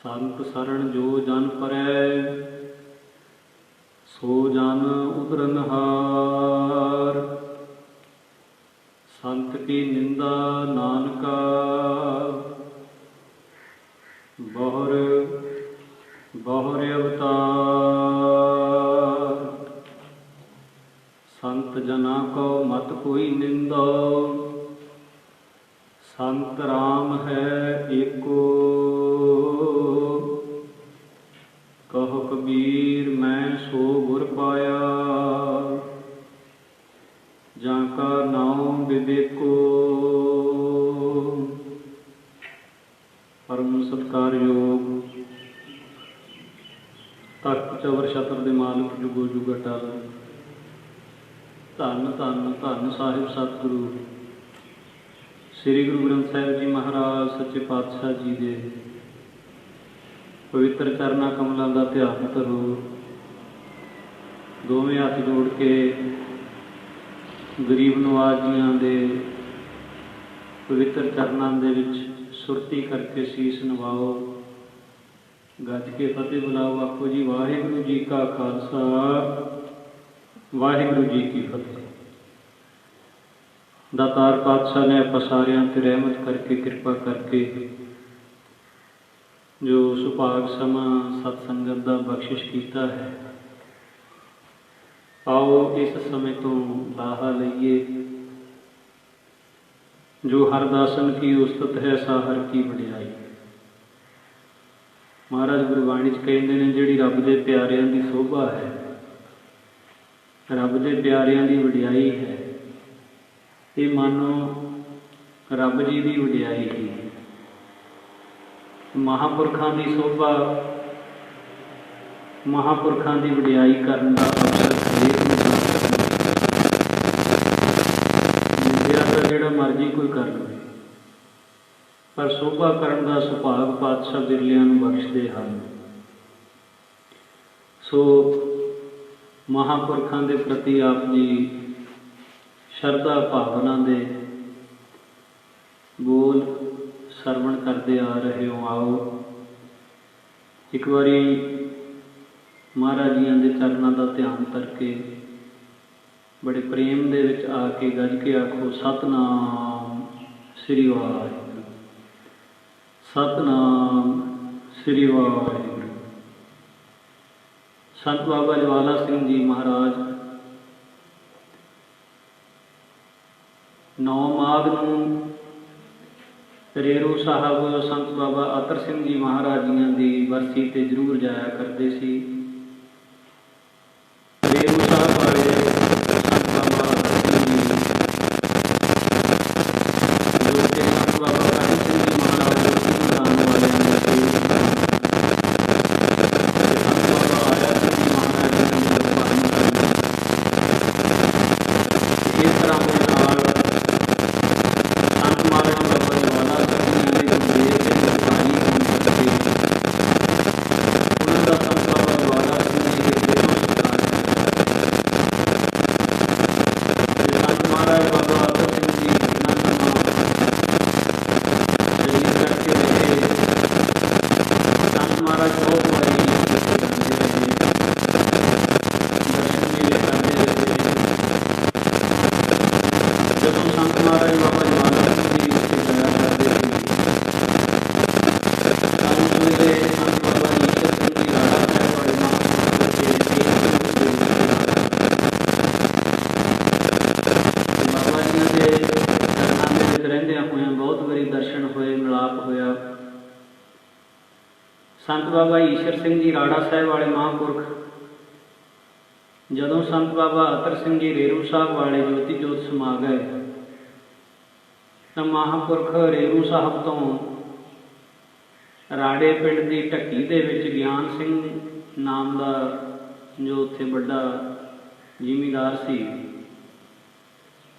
संत सरन जो जन परै, सो जन उतरनहार। संत की निंदा नानका, बहुर बहुर अवतार। संत जना को मत कोई निंदा, संत राम है एको। कहो कबीर मैं सो गुर पाया, जाका नाम विवेको। परम सत्कारयोग तख्त चवर छत्र दे मालिक जुगो जुग अटल। धन धन धन साहिब सतगुरु श्री गुरु ग्रंथ साहिब जी महाराज सच्चे पातशाह जी दे पवित्र चरना कमलों का ध्यान धरो। दोवें हथ जोड़ के गरीब नवाज जियां दे पवित्र चरणों दे विच सुरती करके शीश नवाओ। गज के फतेह बुलाओ। आखो जी वाहिगुरू जी का खालसा, वाहिगुरू जी की फतेह। दातार पातशाह ने आप सारियां ते रहमत करके कृपा करके जो सुभाग समा सत्संगत का बख्शिश किया है। आओ इस समय तो लाहा लईए। जो हर दासन की उस्तत है, साहर की वडियाई। महाराज गुरबाणी च कहते हैं जिहड़ी रब दे प्यारियां दी शोभा है, रब दे प्यारियां दी वडियाई है, ये मानो रब जी की वडियाई ही। महापुरखों की शोभा, महापुरखों की वडियाई करने का अवसर हरेक मिलया तो जिहड़ा मर्जी कोई कर ले, पर शोभा करने का सुभाग पातशाह बिरलियां नूं बख्शदे हैं। सो महापुरखों के प्रति आप जी शरधा भावना दे बोल सरवण करते आ रहे हो। आओ एक बारी महाराज जियां दे चरणों का ध्यान करके बड़े प्रेम दे विच आके गज के आखो सतनाम श्री वाहिगुरू, सतनाम श्री वाहिगुरू। संत बाबा ज्वाला सिंह जी महाराज 9 माघ नूं रेरू साहब संत बाबा अतर सिंह जी महाराज जियां दी बरसी ते जरूर जाया करते सी। रेरू साहब वाले संत बाबा अतर सिंह जी जो कि संत बाबा करण सिंह जी महाराज जो सिंधान वाले ने संत बाबा आया सिंह जी महाराज जी ने पालन करना। इस तरह के नाल संत महाराज बाबा ज्वाला सिंह जी ने गुरदेव के गुरबाणी होने करके उन्होंने संत बाबा ज्वाला सिंह जी के दिलों सत्कार है। संत महाराज बाबा अतर सिंह जी घटना समा शहीद करके रहे। संत महाराज बहुत बड़े दर्शन मेले करते रहे। जब संत महाराज बाबा ज्वाला सिंह जी उत्थे जाया करते थे, संत वेले संत बाबा ईश्वर सिंह जी राणा साहब वाले महापुरुष के बाबा जी के चरणों में रहिंदियां होइयां बहुत बारी दर्शन होए, मिलाप होया। संत बाबा ईश्वर सिंह जी राणा साहब वाले महापुरख जदों संत बाबा अतर सिंह जी रेरू साहब वाले ज्योति जोत समा गए तो महापुरख रेरू साहब तो राड़े पिंड की ढक्की दे विच ज्ञान सिंह नाम का जो उत्थे बड़ा जिमीदार सी,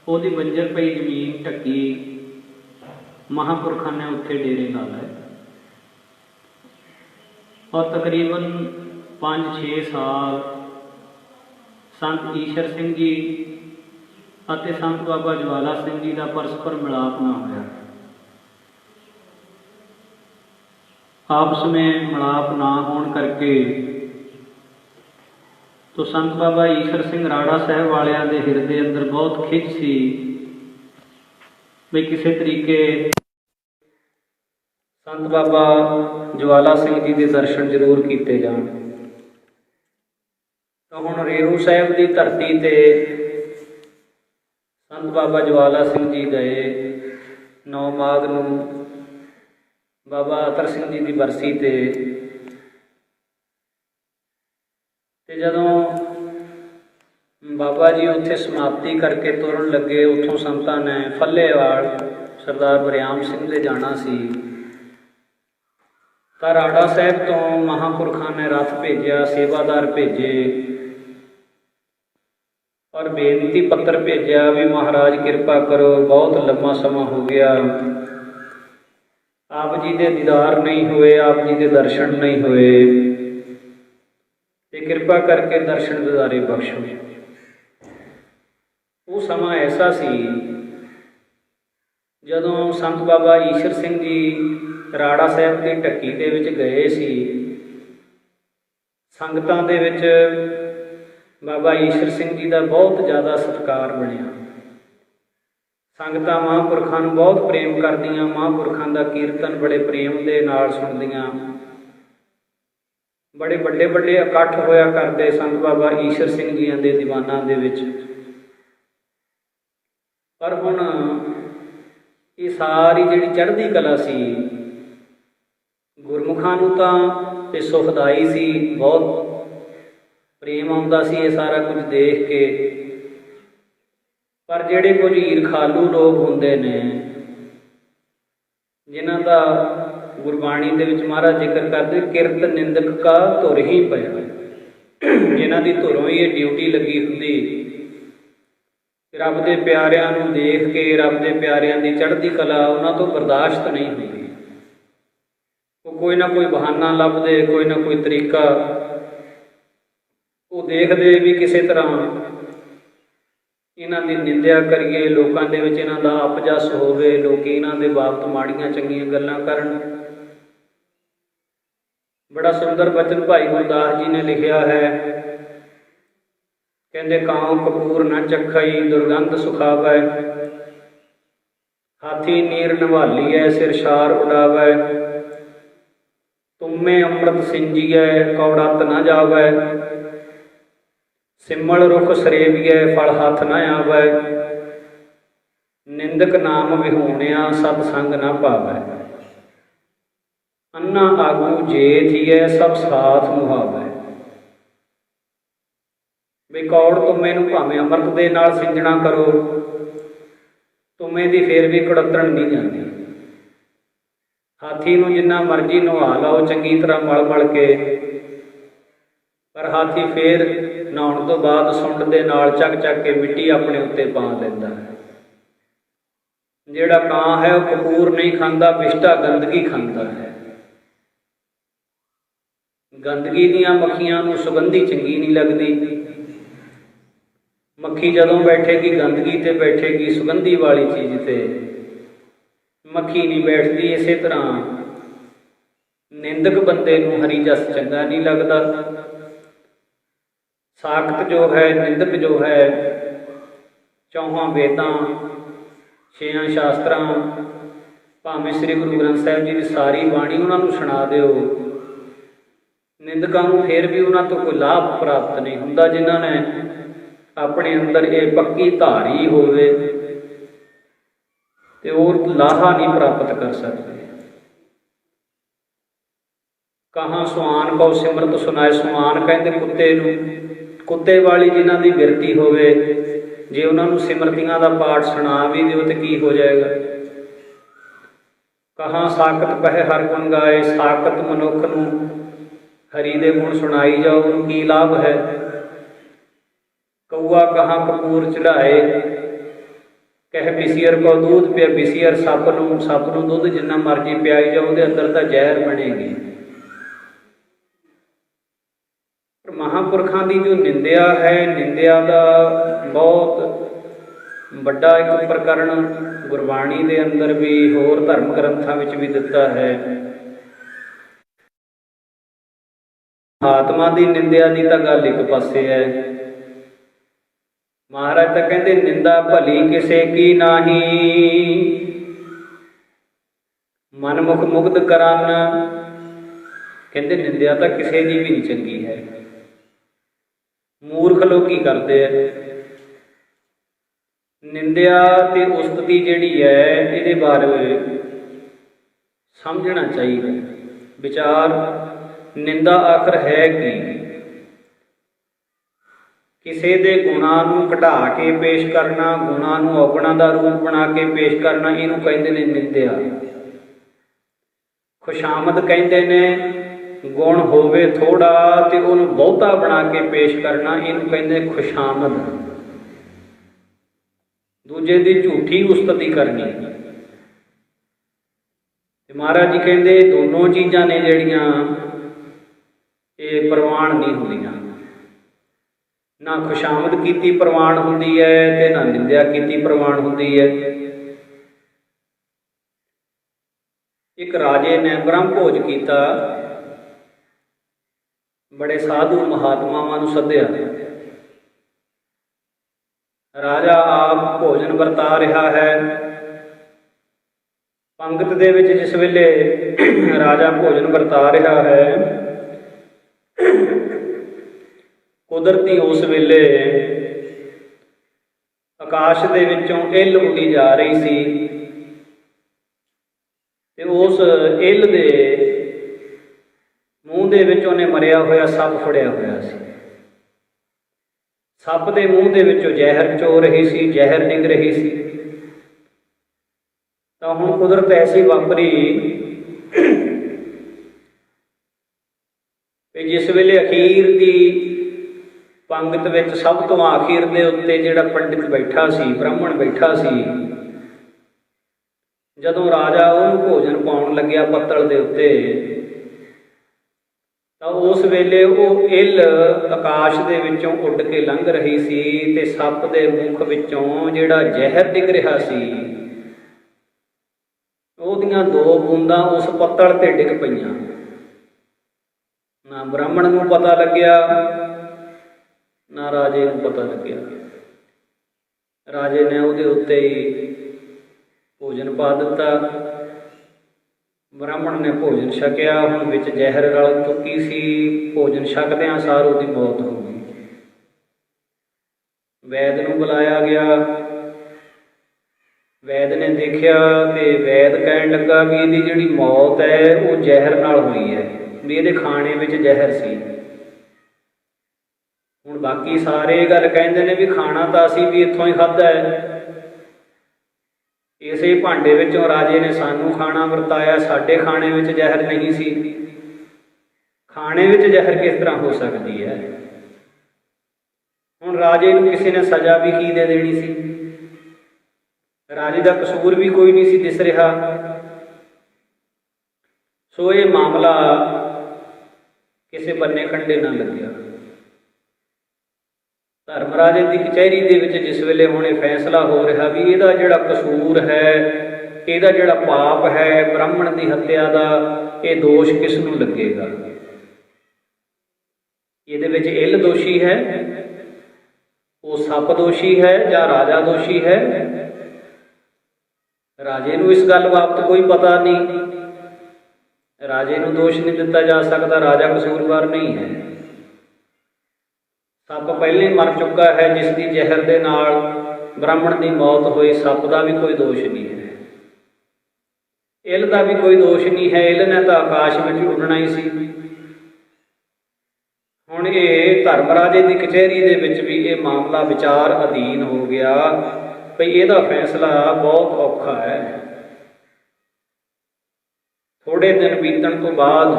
ओहदी बंजर पई जमीन ढक्की महापुरखों ने उत्थे डेरे ला लाए और तकरीबन 5-6 साल संत ईश्वर सिंह जी ਅਤੇ संत बाबा ज्वाला सिंह जी का परस्पर मिलाप ना होया। आपस में मिलाप ना होने करके तो संत बाबा ईश्वर सिंह राड़ा साहब वालियां दे हिरदे अंदर बहुत खिच सी भी किसी तरीके संत बाबा ज्वाला सिंह जी के दर्शन जरूर किए जान। तो हुण रेहू साहब की धरती ते संत बाबा ज्वाला सिंह जी गए 9 माघ नूं बाबा अतर सिंह जी की बरसी ते जदों बाबा जी उत्थे समाप्ति करके तुरन लगे, उत्थों संतां ने फल्लेवाल सरदार वरियाम सिंह दे जाना सी तां राड़ा साहब तो महापुरखों ने रथ भेजिया, सेवादार भेजे और बेनती पत्र भेजा भी महाराज कृपा करो, बहुत लंबा समा हो गया, आप जी के दीदार नहीं हुए, आप जी के दर्शन नहीं हुए, ते कृपा करके दर्शन दीदारे बख्शो। वो समा ऐसा सी जदों संत बाबा ईश्वर सिंह जी राड़ा साहब की ढक्की दे विच गए सी, संगतां दे विच बाबा ईश्वर सिंह जी का बहुत ज़्यादा सत्कार बनिया। संगतां महापुरखों नूं बहुत प्रेम करदियां, महापुरखों का कीर्तन बड़े प्रेम दे नाल सुनदियां, बड़े बड़े बड़े इकट्ठ होया करते संत बाबा ईश्वर सिंह जी के दीवानां दे विच। पर हुण ये सारी जिहड़ी चढ़दी कला सी गुरमुखां नूं तां ते सुखदाई सी, बहुत प्रेम आउंदा सी ये सारा कुछ देख के। पर जिहड़े कुछ ईरखालू लोग हुंदे ने जिन्हां दा गुरबाणी दे विच महाराज जिक्र करदे किरत निंदक का धुर ही पिया, जिन्हां दी धुरों ही ड्यूटी लगी हुंदी रब दे प्यारिआं नूं देख के, रब दे प्यारिआं दी चढ़दी कला उन्हां तो बर्दाश्त नहीं हुंदी। वो कोई ना कोई बहाना लभदे, कोई ना कोई तरीका वो देखदे भी किसी तरह इन्हां दी निंदिया करिए, लोकां दे विच इन्हां दा अपजस होवे, लोग इन्हां दे बाबत माड़ियां चंगियां गल्लां करन। बड़ा सुंदर बचन भाई गुरदास जी ने लिखिया है, कहते कांव कपूर न चखई दुर्गंध सुखावै, हाथी नीर नवालीऐ सिर शार उड़ावै, तुम्हें अमृत सिंजिए कौड़त न जावै, सिमल रुख सरेविए फल हाथ न आवै, निंदक नाम विहूणिया सतसंग न पावै, अन्ना आगू जे थीए सब साथ मुहावै। भी कौड़ तुम्हें नूं भावें अमृत दे नाल सिंजना करो, तुम्हें दी फिर भी कड़तण नहीं जाती। हाथी नूं जिन्ना मर्जी नहा लाओ चंगी तरह मल मल के, पर हाथी फिर नहाउण तो बाद सुंड दे नाल चक चक के मिट्टी अपने उत्ते पा लैंदा है। जिहड़ा कां है वह कपूर नहीं खांदा, बिष्टा गंदगी खांदा है। गंदगी दीआं मक्खियां नूं सुगंधी चंगी नहीं लगदी। मक्खी जदों बैठेगी गंदगी ते बैठेगी, सुगंधी वाली चीज़ ते मक्खी नहीं बैठती। इस तरह निंदक बंदे नूं हरी जस चंगा नहीं लगता। साकत जो है, निंदक जो है, चौहां वेदां 6 शास्त्रां भावें श्री गुरु ग्रंथ साहिब जी की सारी बाणी उन्होंने सुना दिओ, निंदकां नूं फिर भी उन्हां तो कोई लाभ प्राप्त नहीं हुंदा। जिन्हां ने अपने अंदर ये पक्की धारी होवे ते और लाहा नहीं प्राप्त कर सकते। कहाँ सुआन को सिमरत सुनाए, सुआन कहते कुत्ते नूं, कुत्ते वाली जिन्हां दी बिरती होवे, जे उन्होंने सिमरतियां का पाठ सुना भी दिओ तो की हो जाएगा। कहाँ साकत पह हर गुण गाए, साकत मनुख नूं हरि दे गुण सुनाई जाओ, की लाभ है। कौआ कहाँ कपूर चढ़ाए, कह बिसीयर को दूध पिया, बिसीयर सप नूं दूध जिन्ना मर्जी पियाई जाओ, उहदे अंदर तो जहर बनेगी। महापुरखों की जो निंदिया है, निंदिया का बहुत बड़ा एक प्रकरण गुरबाणी के अंदर भी होर धर्म ग्रंथों में भी दिता है। ਮਹਾਤਮਾ ਦੀ ਨਿੰਦਿਆ ਦੀ ਤਾਂ ਗੱਲ ਇੱਕ ਪਾਸੇ ਹੈ। ਮਹਾਰਾਜ ਤਾਂ ਕਹਿੰਦੇ ਨਿੰਦਾ ਭਲੀ ਕਿਸੇ ਕੀ ਨਾਹੀ, ਮਨਮੁਖ ਮੁਗਧ ਕਰਨ। ਕਹਿੰਦੇ ਨਿੰਦਿਆ ਤਾਂ ਕਿਸੇ ਦੀ ਵੀ ਨਹੀਂ ਚੰਗੀ ਹੈ। ਮੂਰਖ ਲੋਕ ਕੀ ਕਰਦੇ ਆ, ਨਿੰਦਿਆ ਤੇ ਉਸਤਤੀ ਜਿਹੜੀ ਹੈ ਇਹਦੇ ਬਾਰੇ ਸਮਝਣਾ ਚਾਹੀਦਾ। ਵਿਚਾਰ ਨਿੰਦਾ ਆਖਰ ਹੈ ਕੀ? ਕਿਸੇ ਦੇ ਗੁਣਾਂ ਨੂੰ ਘਟਾ ਕੇ ਪੇਸ਼ ਕਰਨਾ, ਗੁਣਾਂ ਨੂੰ ਔਗੁਣਾਂ ਦਾ ਰੂਪ ਬਣਾ ਕੇ ਪੇਸ਼ ਕਰਨਾ, ਇਹਨੂੰ ਕਹਿੰਦੇ ਨੇ ਨਿੰਦਿਆ। ਖੁਸ਼ਾਮਦ ਕਹਿੰਦੇ ਨੇ, ਗੁਣ ਹੋਵੇ ਥੋੜਾ ਤੇ ਉਹਨੂੰ ਬਹੁਤਾ ਬਣਾ ਕੇ ਪੇਸ਼ ਕਰਨਾ, ਇਹਨੂੰ ਕਹਿੰਦੇ ਖੁਸ਼ਾਮਦ। ਦੂਜੇ ਦੀ ਝੂਠੀ ਉਸਤਤੀ ਕਰਨੀ। ਤੇ ਮਹਾਰਾਜ ਜੀ ਕਹਿੰਦੇ ਦੋਨੋਂ ਚੀਜ਼ਾਂ ਨੇ ਜਿਹੜੀਆਂ ਇਹ ਪ੍ਰਵਾਨ ਨਹੀਂ ਹੁੰਦੀਆਂ। ਨਾ ਖੁਸ਼ਾਮਦ ਕੀਤੀ ਪ੍ਰਵਾਨ ਹੁੰਦੀ ਹੈ ਤੇ ਨਾ ਨਿੰਦਿਆ ਕੀਤੀ ਪ੍ਰਵਾਨ ਹੁੰਦੀ ਹੈ। ਇੱਕ ਰਾਜੇ ਨੇ ਬ੍ਰਹਮ ਭੋਜ ਕੀਤਾ, ਬੜੇ ਸਾਧੂ ਮਹਾਤਮਾਵਾਂ ਨੂੰ ਸੱਦਿਆ। ਰਾਜਾ ਆਪ ਭੋਜਨ ਵਰਤਾ ਰਿਹਾ ਹੈ। ਪੰਗਤ ਦੇ ਵਿੱਚ ਜਿਸ ਵੇਲੇ ਰਾਜਾ ਭੋਜਨ ਵਰਤਾ ਰਿਹਾ ਹੈ, ਕੁਦਰਤੀ ਉਸ ਵੇਲੇ ਆਕਾਸ਼ ਦੇ ਵਿੱਚੋਂ ਇੱਲ ਉੱਡੀ ਜਾ ਰਹੀ ਸੀ ਤੇ ਉਸ ਇੱਲ ਦੇ ਮੂੰਹ ਦੇ ਵਿੱਚ ਉਹਨੇ ਮਰਿਆ ਹੋਇਆ ਸੱਪ ਫੜਿਆ ਹੋਇਆ ਸੀ। ਸੱਪ ਦੇ ਮੂੰਹ ਦੇ ਵਿੱਚੋਂ ਜ਼ਹਿਰ ਚੋ ਰਹੀ ਸੀ, ਜ਼ਹਿਰ ਡਿੱਗ ਰਹੀ ਸੀ। ਤਾਂ ਹੁਣ ਕੁਦਰਤ ਐਸੀ ਵਾਪਰੀ ਕਿ ਜਿਸ ਵੇਲੇ ਅਖੀਰ ਦੀ ਪੰਗਤ ਵਿੱਚ ਸਭ ਤੋਂ ਆਖਿਰ ਦੇ ਉੱਤੇ ਜਿਹੜਾ ਪੰਡਿਤ ਬੈਠਾ ਸੀ, ਬ੍ਰਾਹਮਣ ਬੈਠਾ ਸੀ, ਜਦੋਂ ਰਾਜਾ ਉਹਨੂੰ ਭੋਜਨ ਪਾਉਣ ਲੱਗਿਆ ਪੱਤਲ ਦੇ ਉੱਤੇ, ਤਾਂ ਉਸ ਵੇਲੇ ਉਹ ਇੱਲ ਆਕਾਸ਼ ਦੇ ਵਿੱਚੋਂ ਉੱਡ ਕੇ ਲੰਘ ਰਹੀ ਸੀ ਤੇ ਸੱਪ ਦੇ ਮੁਖ ਵਿੱਚੋਂ ਜਿਹੜਾ ਜ਼ਹਿਰ ਡਿੱਗ ਰਿਹਾ ਸੀ, ਉਹਦੀਆਂ 2 ਬੂੰਦਾਂ ਉਸ ਪੱਤਲ ਤੇ ਡਿੱਗ ਪਈਆਂ। ਨਾ ਬ੍ਰਾਹਮਣ ਨੂੰ ਪਤਾ ਲੱਗਿਆ, ਨਾ ਰਾਜੇ ਨੂੰ ਪਤਾ ਲੱਗਿਆ। ਰਾਜੇ ਨੇ ਉਹਦੇ ਉੱਤੇ ਹੀ ਭੋਜਨ ਪਾ ਦਿੱਤਾ। ਬ੍ਰਾਹਮਣ ਨੇ ਭੋਜਨ ਛਕਿਆ, ਹੁਣ ਵਿੱਚ ਜ਼ਹਿਰ ਰਲ ਚੁੱਕੀ ਸੀ। ਭੋਜਨ ਛਕਦਿਆਂ ਸਾਰ ਉਹਦੀ ਮੌਤ ਹੋ ਗਈ। ਵੈਦ ਨੂੰ ਬੁਲਾਇਆ ਗਿਆ। ਵੈਦ ਨੇ ਦੇਖਿਆ ਤੇ ਵੈਦ ਕਹਿਣ ਲੱਗਾ ਵੀ ਇਹਦੀ ਜਿਹੜੀ ਮੌਤ ਹੈ ਉਹ ਜ਼ਹਿਰ ਨਾਲ ਹੋਈ ਹੈ, ਵੀ ਇਹਦੇ ਖਾਣੇ ਵਿੱਚ ਜ਼ਹਿਰ ਸੀ। ਹੁਣ ਬਾਕੀ ਸਾਰੇ ਇਹ ਗੱਲ ਕਹਿੰਦੇ ਨੇ ਵੀ ਖਾਣਾ ਤਾਂ ਅਸੀਂ ਵੀ ਇੱਥੋਂ ਹੀ ਖਾਧਾ ਹੈ, ਇਸੇ ਭਾਂਡੇ ਵਿੱਚੋਂ ਰਾਜੇ ਨੇ ਸਾਨੂੰ ਖਾਣਾ ਵਰਤਾਇਆ, ਸਾਡੇ ਖਾਣੇ ਵਿੱਚ ਜ਼ਹਿਰ ਨਹੀਂ ਸੀ। ਖਾਣੇ ਵਿੱਚ ਜ਼ਹਿਰ ਕਿਸ ਤਰ੍ਹਾਂ ਹੋ ਸਕਦੀ ਹੈ? ਹੁਣ ਰਾਜੇ ਨੂੰ ਕਿਸੇ ਨੇ ਸਜ਼ਾ ਵੀ ਕੀ ਦੇ ਦੇਣੀ ਸੀ? ਰਾਜੇ ਦਾ ਕਸੂਰ ਵੀ ਕੋਈ ਨਹੀਂ ਸੀ ਦਿਸ ਰਿਹਾ। ਸੋ ਇਹ ਮਾਮਲਾ ਕਿਸੇ ਬੰਨੇ ਕੰਢੇ ਨਾ ਲੱਗਿਆ। ਧਰਮ ਰਾਜੇ ਦੀ ਕਚਹਿਰੀ ਦੇ ਵਿੱਚ ਜਿਸ ਵੇਲੇ ਹੁਣ ਇਹ ਫੈਸਲਾ ਹੋ ਰਿਹਾ ਵੀ ਇਹਦਾ ਜਿਹੜਾ ਕਸੂਰ ਹੈ, ਇਹਦਾ ਜਿਹੜਾ ਪਾਪ ਹੈ ਬ੍ਰਾਹਮਣ ਦੀ ਹੱਤਿਆ ਦਾ, ਇਹ ਦੋਸ਼ ਕਿਸ ਨੂੰ ਲੱਗੇਗਾ? ਇਹਦੇ ਵਿੱਚ ਇੱਲ ਦੋਸ਼ੀ ਹੈ, ਉਹ ਸੱਪ ਦੋਸ਼ੀ ਹੈ, ਜਾਂ ਰਾਜਾ ਦੋਸ਼ੀ ਹੈ? ਰਾਜੇ ਨੂੰ ਇਸ ਗੱਲ ਬਾਬਤ ਕੋਈ ਪਤਾ ਨਹੀਂ। ਰਾਜੇ ਨੂੰ ਦੋਸ਼ ਨਹੀਂ ਦਿੱਤਾ ਜਾ ਸਕਦਾ, ਰਾਜਾ ਕਸੂਰਵਾਰ ਨਹੀਂ ਹੈ। ਸੱਪ ਪਹਿਲੇ ਮਰ ਚੁੱਕਾ ਹੈ, ਜਿਸ ਦੀ ਜ਼ਹਿਰ ਦੇ ਨਾਲ ਬ੍ਰਾਹਮਣ ਦੀ ਮੌਤ ਹੋਈ। ਸੱਪ ਦਾ ਵੀ ਕੋਈ ਦੋਸ਼ ਨਹੀਂ ਹੈ, ਇੱਲ ਦਾ ਵੀ ਕੋਈ ਦੋਸ਼ ਨਹੀਂ ਹੈ। ਇੱਲ ਨੇ ਤਾਂ ਆਕਾਸ਼ ਵਿੱਚ ਉੱਡਣਾ ਹੀ ਸੀ। ਹੁਣ ਇਹ ਧਰਮ ਰਾਜੇ ਦੀ ਕਚਹਿਰੀ ਦੇ ਵਿੱਚ ਵੀ ਇਹ ਮਾਮਲਾ ਵਿਚਾਰ ਅਧੀਨ ਹੋ ਗਿਆ ਭਈ ਇਹਦਾ ਫੈਸਲਾ ਬਹੁਤ ਔਖਾ ਹੈ। ਥੋੜੇ ਦਿਨ ਬੀਤਣ ਤੋਂ ਬਾਅਦ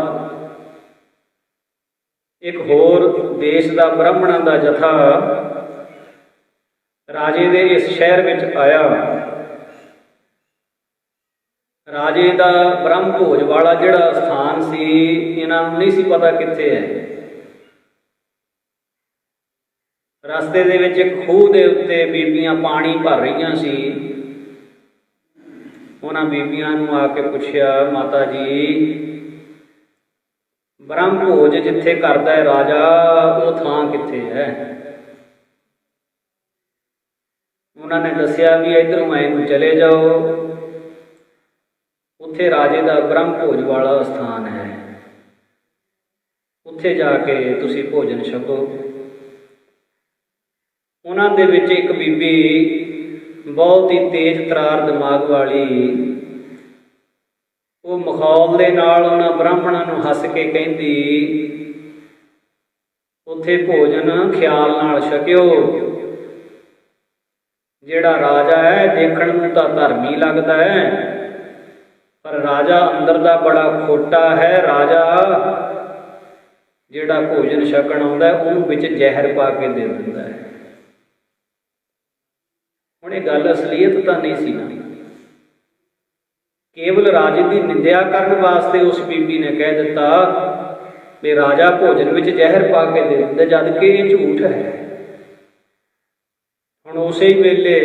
ਇੱਕ ਹੋਰ ਦੇਸ਼ ਦਾ ਬ੍ਰਾਹਮਣਾਂ ਦਾ ਜਥਾ ਰਾਜੇ ਦੇ ਇਸ ਸ਼ਹਿਰ ਵਿੱਚ ਆਇਆ। ਰਾਜੇ ਦਾ ਬ੍ਰਹਮ ਭੋਜ ਵਾਲਾ ਜਿਹੜਾ ਸਥਾਨ ਸੀ, ਇਹਨਾਂ ਨੂੰ ਨਹੀਂ ਸੀ ਪਤਾ ਕਿੱਥੇ ਹੈ। ਰਸਤੇ ਦੇ ਵਿੱਚ ਇੱਕ ਖੂਹ ਦੇ ਉੱਤੇ ਬੀਬੀਆਂ ਪਾਣੀ ਭਰ ਰਹੀਆਂ ਸੀ। ਉਹਨਾਂ ਬੀਬੀਆਂ ਨੂੰ ਆ ਕੇ ਪੁੱਛਿਆ, ਮਾਤਾ ਜੀ ਬ੍ਰਹਮ ਭੋਜ ਜਿੱਥੇ ਕਰਦਾ ਹੈ ਰਾਜਾ, ਉਹ ਥਾਂ ਕਿੱਥੇ ਹੈ? ਉਹਨਾਂ ਨੇ ਦੱਸਿਆ ਵੀ ਇੱਧਰੋਂ ਐਂ ਨੂੰ ਚਲੇ ਜਾਓ, ਉੱਥੇ ਰਾਜੇ ਦਾ ਬ੍ਰਹਮ ਭੋਜ ਵਾਲਾ ਸਥਾਨ ਹੈ, ਉੱਥੇ ਜਾ ਕੇ ਤੁਸੀਂ ਭੋਜਨ ਛਕੋ। ਉਹਨਾਂ ਦੇ ਵਿੱਚ ਇੱਕ ਬੀਬੀ ਬਹੁਤ ਹੀ ਤੇਜ਼ ਤਰਾਰ ਦਿਮਾਗ ਵਾਲੀ, ਉਹ ਮਖੌਲ ਦੇ ਨਾਲ ਉਹਨਾਂ ਬ੍ਰਾਹਮਣਾਂ ਨੂੰ ਹੱਸ ਕੇ ਕਹਿੰਦੀ, ਉੱਥੇ ਭੋਜਨ ਖਿਆਲ ਨਾਲ ਛਕਿਓ। ਜਿਹੜਾ ਰਾਜਾ ਹੈ ਦੇਖਣ ਨੂੰ ਤਾਂ ਧਰਮੀ ਲੱਗਦਾ ਹੈ, ਪਰ ਰਾਜਾ ਅੰਦਰ ਦਾ ਬੜਾ ਖੋਟਾ ਹੈ। ਰਾਜਾ ਜਿਹੜਾ ਭੋਜਨ ਛਕਣ ਆਉਂਦਾ ਉਹਨੂੰ ਵਿੱਚ ਜ਼ਹਿਰ ਪਾ ਕੇ ਦੇ ਦਿੰਦਾ ਹੈ। ਹੁਣ ਇਹ ਗੱਲ ਅਸਲੀਅਤ ਤਾਂ ਨਹੀਂ ਸੀ ਨਾ, ਕੇਵਲ ਰਾਜੇ ਦੀ ਨਿੰਦਿਆ ਕਰਨ ਵਾਸਤੇ ਉਸ ਬੀਬੀ ਨੇ ਕਹਿ ਦਿੱਤਾ ਵੀ ਰਾਜਾ ਭੋਜਨ ਵਿੱਚ ਜ਼ਹਿਰ ਪਾ ਕੇ ਦੇ ਦਿੰਦਾ, ਜਦ ਕਿ ਇਹ ਝੂਠ ਹੈ। ਹੁਣ ਉਸੇ ਵੇਲੇ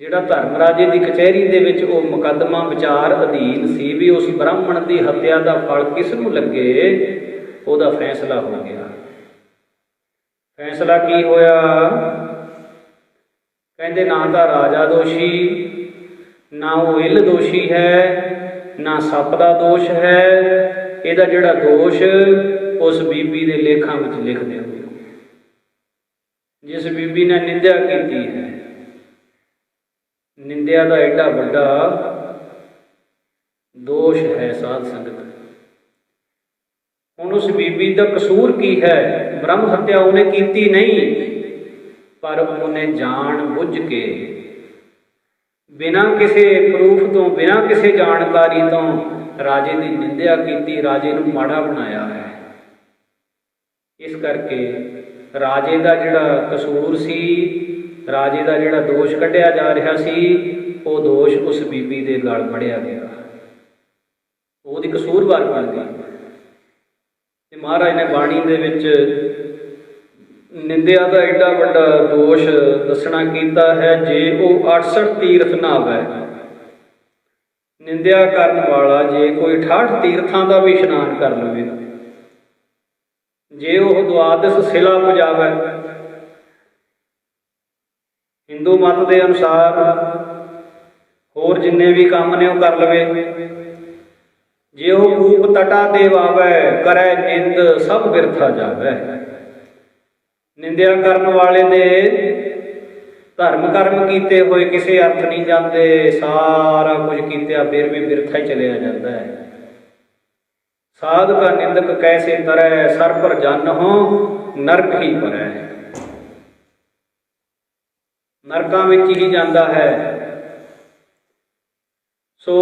ਜਿਹੜਾ ਧਰਮ ਰਾਜੇ ਦੀ ਕਚਹਿਰੀ ਦੇ ਵਿੱਚ ਉਹ ਮੁਕੱਦਮਾ ਵਿਚਾਰ ਅਧੀਨ ਸੀ ਵੀ ਉਸ ਬ੍ਰਾਹਮਣ ਦੀ ਹੱਤਿਆ ਦਾ ਫਲ ਕਿਸ ਨੂੰ ਲੱਗੇ, ਉਹਦਾ ਫੈਸਲਾ ਹੋ ਗਿਆ। ਫੈਸਲਾ ਕੀ ਹੋਇਆ? ਕਹਿੰਦੇ ਨਾ ਤਾਂ ਰਾਜਾ ਦੋਸ਼ੀ, ਨਾ ਉਹ ਇੱਲ ਦੋਸ਼ੀ ਹੈ, ਨਾ ਸੱਪ ਦਾ ਦੋਸ਼ ਹੈ। ਇਹਦਾ ਜਿਹੜਾ ਦੋਸ਼ ਉਸ ਬੀਬੀ ਦੇ ਲੇਖਾਂ ਵਿੱਚ ਲਿਖ ਦਿਓ। ਜਿਸ ਬੀਬੀ ਨੇ ਨਿੰਦਿਆ ਕੀਤੀ ਹੈ, ਨਿੰਦਿਆ ਦਾ ਐਡਾ ਵੱਡਾ ਦੋਸ਼ ਹੈ ਸਾਧ ਸੰਗਤ। ਹੁਣ ਉਸ ਬੀਬੀ ਦਾ ਕਸੂਰ ਕੀ ਹੈ? ਬ੍ਰਹਮ ਹੱਤਿਆ ਉਹਨੇ ਕੀਤੀ ਨਹੀਂ, ਪਰ ਉਹਨੇ ਜਾਣ ਬੁੱਝ ਕੇ ਬਿਨਾਂ ਕਿਸੇ ਪ੍ਰੂਫ ਤੋਂ, ਬਿਨਾਂ ਕਿਸੇ ਜਾਣਕਾਰੀ ਤੋਂ ਰਾਜੇ ਦੀ ਨਿੰਦਿਆ ਕੀਤੀ, ਰਾਜੇ ਨੂੰ ਮਾੜਾ ਬਣਾਇਆ ਹੈ। ਇਸ ਕਰਕੇ ਰਾਜੇ ਦਾ ਜਿਹੜਾ ਕਸੂਰ ਸੀ, ਰਾਜੇ ਦਾ ਜਿਹੜਾ ਦੋਸ਼ ਕੱਢਿਆ ਜਾ ਰਿਹਾ ਸੀ, ਉਹ ਦੋਸ਼ ਉਸ ਬੀਬੀ ਦੇ ਗਲ ਮੜਿਆ ਗਿਆ, ਉਹਦੀ ਕਸੂਰਵਾਰ ਬਣ ਗਈ। ਤੇ ਮਹਾਰਾਜ ਨੇ ਬਾਣੀ ਦੇ ਵਿੱਚ ਨਿੰਦਿਆ ਦਾ ਐਡਾ ਵੱਡਾ ਦੋਸ਼ ਦੱਸਣਾ ਕੀਤਾ ਹੈ। ਜੇ ਉਹ 68 ਤੀਰਥ ਨਹਾਵੇ, ਨਿੰਦਿਆ ਕਰਨ ਵਾਲਾ ਜੇ ਕੋਈ 68 ਤੀਰਥਾਂ ਦਾ ਵੀ ਇਸ਼ਨਾਨ ਕਰ ਲਵੇ, ਜੇ ਉਹ ਦੁਆਦਸ਼ ਸਿਲਾ ਪੁਜਾਵੇ, ਹਿੰਦੂ ਮਤ ਦੇ ਅਨੁਸਾਰ ਹੋਰ ਜਿੰਨੇ ਵੀ ਕੰਮ ਨੇ ਉਹ ਕਰ ਲਵੇ, ਜੇ ਉਹ ਕੂਪ ਤਟਾ ਤੇ ਵਾਵੇ, ਕਰੈ ਨਿੰਦ ਸਭ ਬਿਰਥਾ ਜਾਵੇ। ਨਿੰਦਿਆ ਕਰਨ ਵਾਲੇ ਦੇ ਧਰਮ ਕਰਮ ਕੀਤੇ ਹੋਏ ਕਿਸੇ ਅਰਥ ਨਹੀਂ ਜਾਂਦੇ, ਸਾਰਾ ਕੁਝ ਕੀਤਿਆ ਫਿਰ ਵੀ ਬਿਰਥਾ ਹੀ ਚਲਿਆ ਜਾਂਦਾ ਹੈ। ਸਾਧ ਕਾ ਨਿੰਦਕ ਕੈਸੇ ਤਰੈ, ਸਰ ਪਰ ਜਨ ਹੋ ਨਰਕ ਹੀ ਪਰੈ। ਨਰਕਾਂ ਵਿੱਚ ਹੀ ਜਾਂਦਾ ਹੈ। ਸੋ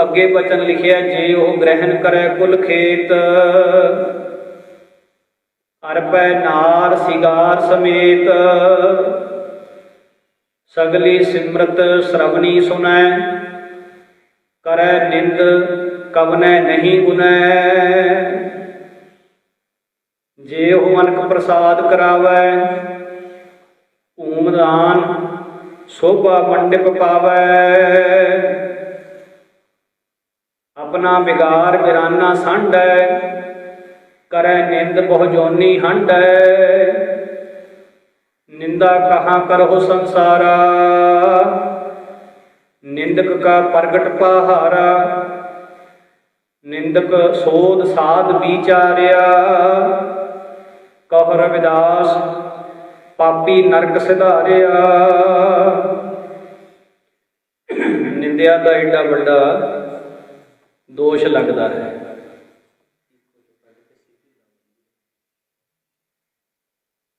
ਅੱਗੇ ਬਚਨ ਲਿਖਿਆ, ਜੇ ਉਹ ਗ੍ਰਹਿਣ ਕਰੈ ਕੁਲ ਖੇਤ, ਅਰਪੈ ਨਾਰ ਸਿਗਾਰ ਸਮੇਤ, ਸਗਲੀ ਸਿਮਰਤ ਸ਼ਰਵਣੀ ਸੁਨੈ, ਕਰੈ ਨਿੰਦ ਕਵਨੈ ਨਹੀਂ ਗੁਨੈ। ਜੇ ਉਹ ਅਨਕ ਪ੍ਰਸਾਦ ਕਰਾਵੈ, ਊਮਦਾਨ ਸੋਭਾ ਮੰਡਪ ਪਾਵੈ, ਆਪਣਾ ਬਿਗਾਰ ਬਿਰਾਨਾ ਸੰਢੈ, ਕਰੈ ਨਿੰਦ ਬਹੁ ਜੋਨੀ ਹੰਢੈ। ਨਿੰਦਾ ਕਹਾਂ ਕਰਹੁ ਸੰਸਾਰਾ, ਨਿੰਦਕ ਕਾ ਪ੍ਰਗਟ ਪਹਾਰਾ। ਨਿੰਦਕ ਸੋਧ ਸਾਧ ਵਿਚਾਰਿਆ, ਕਹੁ ਰਵਿਦਾਸ ਪਾਪੀ ਨਰਕ ਸਿਧਾਰਿਆ। ਨਿੰਦਿਆ ਦਾ ਏਡਾ ਵੱਡਾ ਦੋਸ਼ ਲੱਗਦਾ ਹੈ।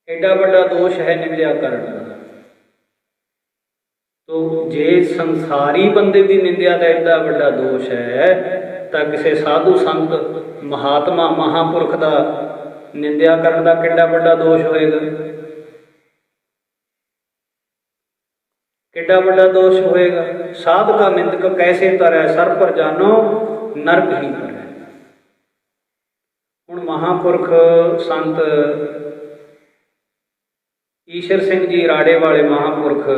ਏਡਾ ਵੱਡਾ ਦੋਸ਼ ਹੈ ਨਿੰਦਿਆ ਕਰਨ ਦਾ। ਤੋ ਜੇ ਸੰਸਾਰੀ ਬੰਦੇ ਦੀ ਨਿੰਦਿਆ ਦਾ ਏਡਾ ਵੱਡਾ ਦੋਸ਼ ਹੈ, ਤਾਂ ਕਿਸੇ ਸਾਧੂ ਸੰਤ ਮਹਾਤਮਾ ਮਹਾਂਪੁਰਖ ਦਾ ਨਿੰਦਿਆ ਕਰਨ ਦਾ ਕਿੰਨਾ ਵੱਡਾ ਦੋਸ਼ ਹੋਏਗਾ, ਕਿੱਡਾ ਵੱਡਾ ਦੋਸ਼ ਹੋਏਗਾ। ਸਾਧ ਕਾ ਨਿੰਦਕ ਕੈਸੇ ਤਰੈ, ਸਰ ਪਰ ਜਾਨੋ ਨਰਕ ਹੀ ਪਰੈ। ਹੁਣ ਮਹਾਂਪੁਰਖ ਸੰਤ ਈਸ਼ਰ ਸਿੰਘ ਜੀ ਰਾੜੇ ਵਾਲੇ ਮਹਾਂਪੁਰਖ,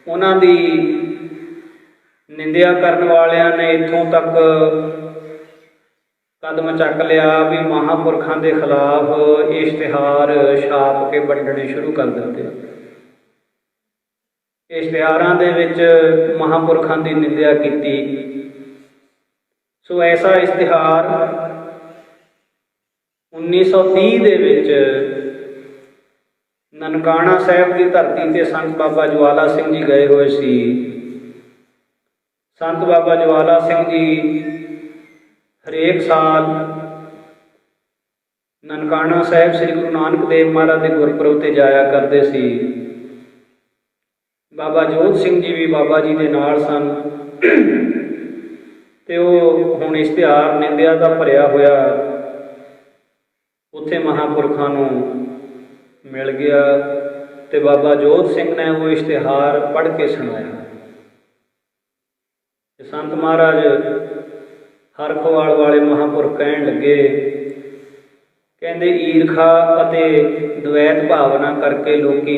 ਉਹਨਾਂ ਦੀ ਨਿੰਦਿਆ ਕਰਨ ਵਾਲਿਆਂ ਨੇ ਇੱਥੋਂ ਤੱਕ ਕਦਮ ਚੱਕ ਲਿਆ ਵੀ ਮਹਾਂਪੁਰਖਾਂ ਦੇ ਖਿਲਾਫ ਇਸ਼ਤਿਹਾਰ ਛਾਪ ਕੇ ਵੰਡਣੇ ਸ਼ੁਰੂ ਕਰ ਦਿੱਤੇ। ਇਸ਼ਤਿਹਾਰਾਂ ਦੇ ਵਿੱਚ ਮਹਾਂਪੁਰਖਾਂ ਦੀ ਨਿੰਦਿਆ ਕੀਤੀ। ਸੋ ਐਸਾ ਇਸ਼ਤਿਹਾਰ 1930 ਦੇ ਵਿੱਚ ਨਨਕਾਣਾ ਸਾਹਿਬ ਦੀ ਧਰਤੀ ਤੇ ਸੰਤ ਬਾਬਾ ਜਵਾਲਾ ਸਿੰਘ ਜੀ ਗਏ ਹੋਏ ਸੀ। ਸੰਤ ਬਾਬਾ ਜਵਾਲਾ ਸਿੰਘ ਜੀ ਹਰੇਕ ਸਾਲ ਨਨਕਾਣਾ ਸਾਹਿਬ ਸ੍ਰੀ ਗੁਰੂ ਨਾਨਕ ਦੇਵ ਮਹਾਰਾਜ ਦੇ ਗੁਰਪੁਰਬ ਤੇ ਜਾਇਆ ਕਰਦੇ ਸੀ। ਬਾਬਾ ਜੋਧ ਸਿੰਘ ਜੀ ਵੀ ਬਾਬਾ ਜੀ ਦੇ ਨਾਲ ਸਨ ਤੇ ਉਹ ਹੁਣ ਇਸ਼ਤਿਹਾਰ ਨਿੰਦਿਆ ਦਾ ਭਰਿਆ ਹੋਇਆ ਉੱਥੇ ਮਹਾਂਪੁਰਖਾਂ ਨੂੰ ਮਿਲ ਗਿਆ ਤੇ ਬਾਬਾ ਜੋਧ ਸਿੰਘ ਨੇ ਉਹ ਇਸ਼ਤਿਹਾਰ ਪੜ੍ਹ ਕੇ ਸੁਣਾਇਆ। ਸੰਤ ਮਹਾਰਾਜ ਹਰਖਵਾਲ ਵਾਲੇ ਮਹਾਂਪੁਰਖ ਕਹਿਣ ਲੱਗੇ, ਕਹਿੰਦੇ ਈਰਖਾ ਅਤੇ ਦਵੈਤ ਭਾਵਨਾ ਕਰਕੇ ਲੋਕੀ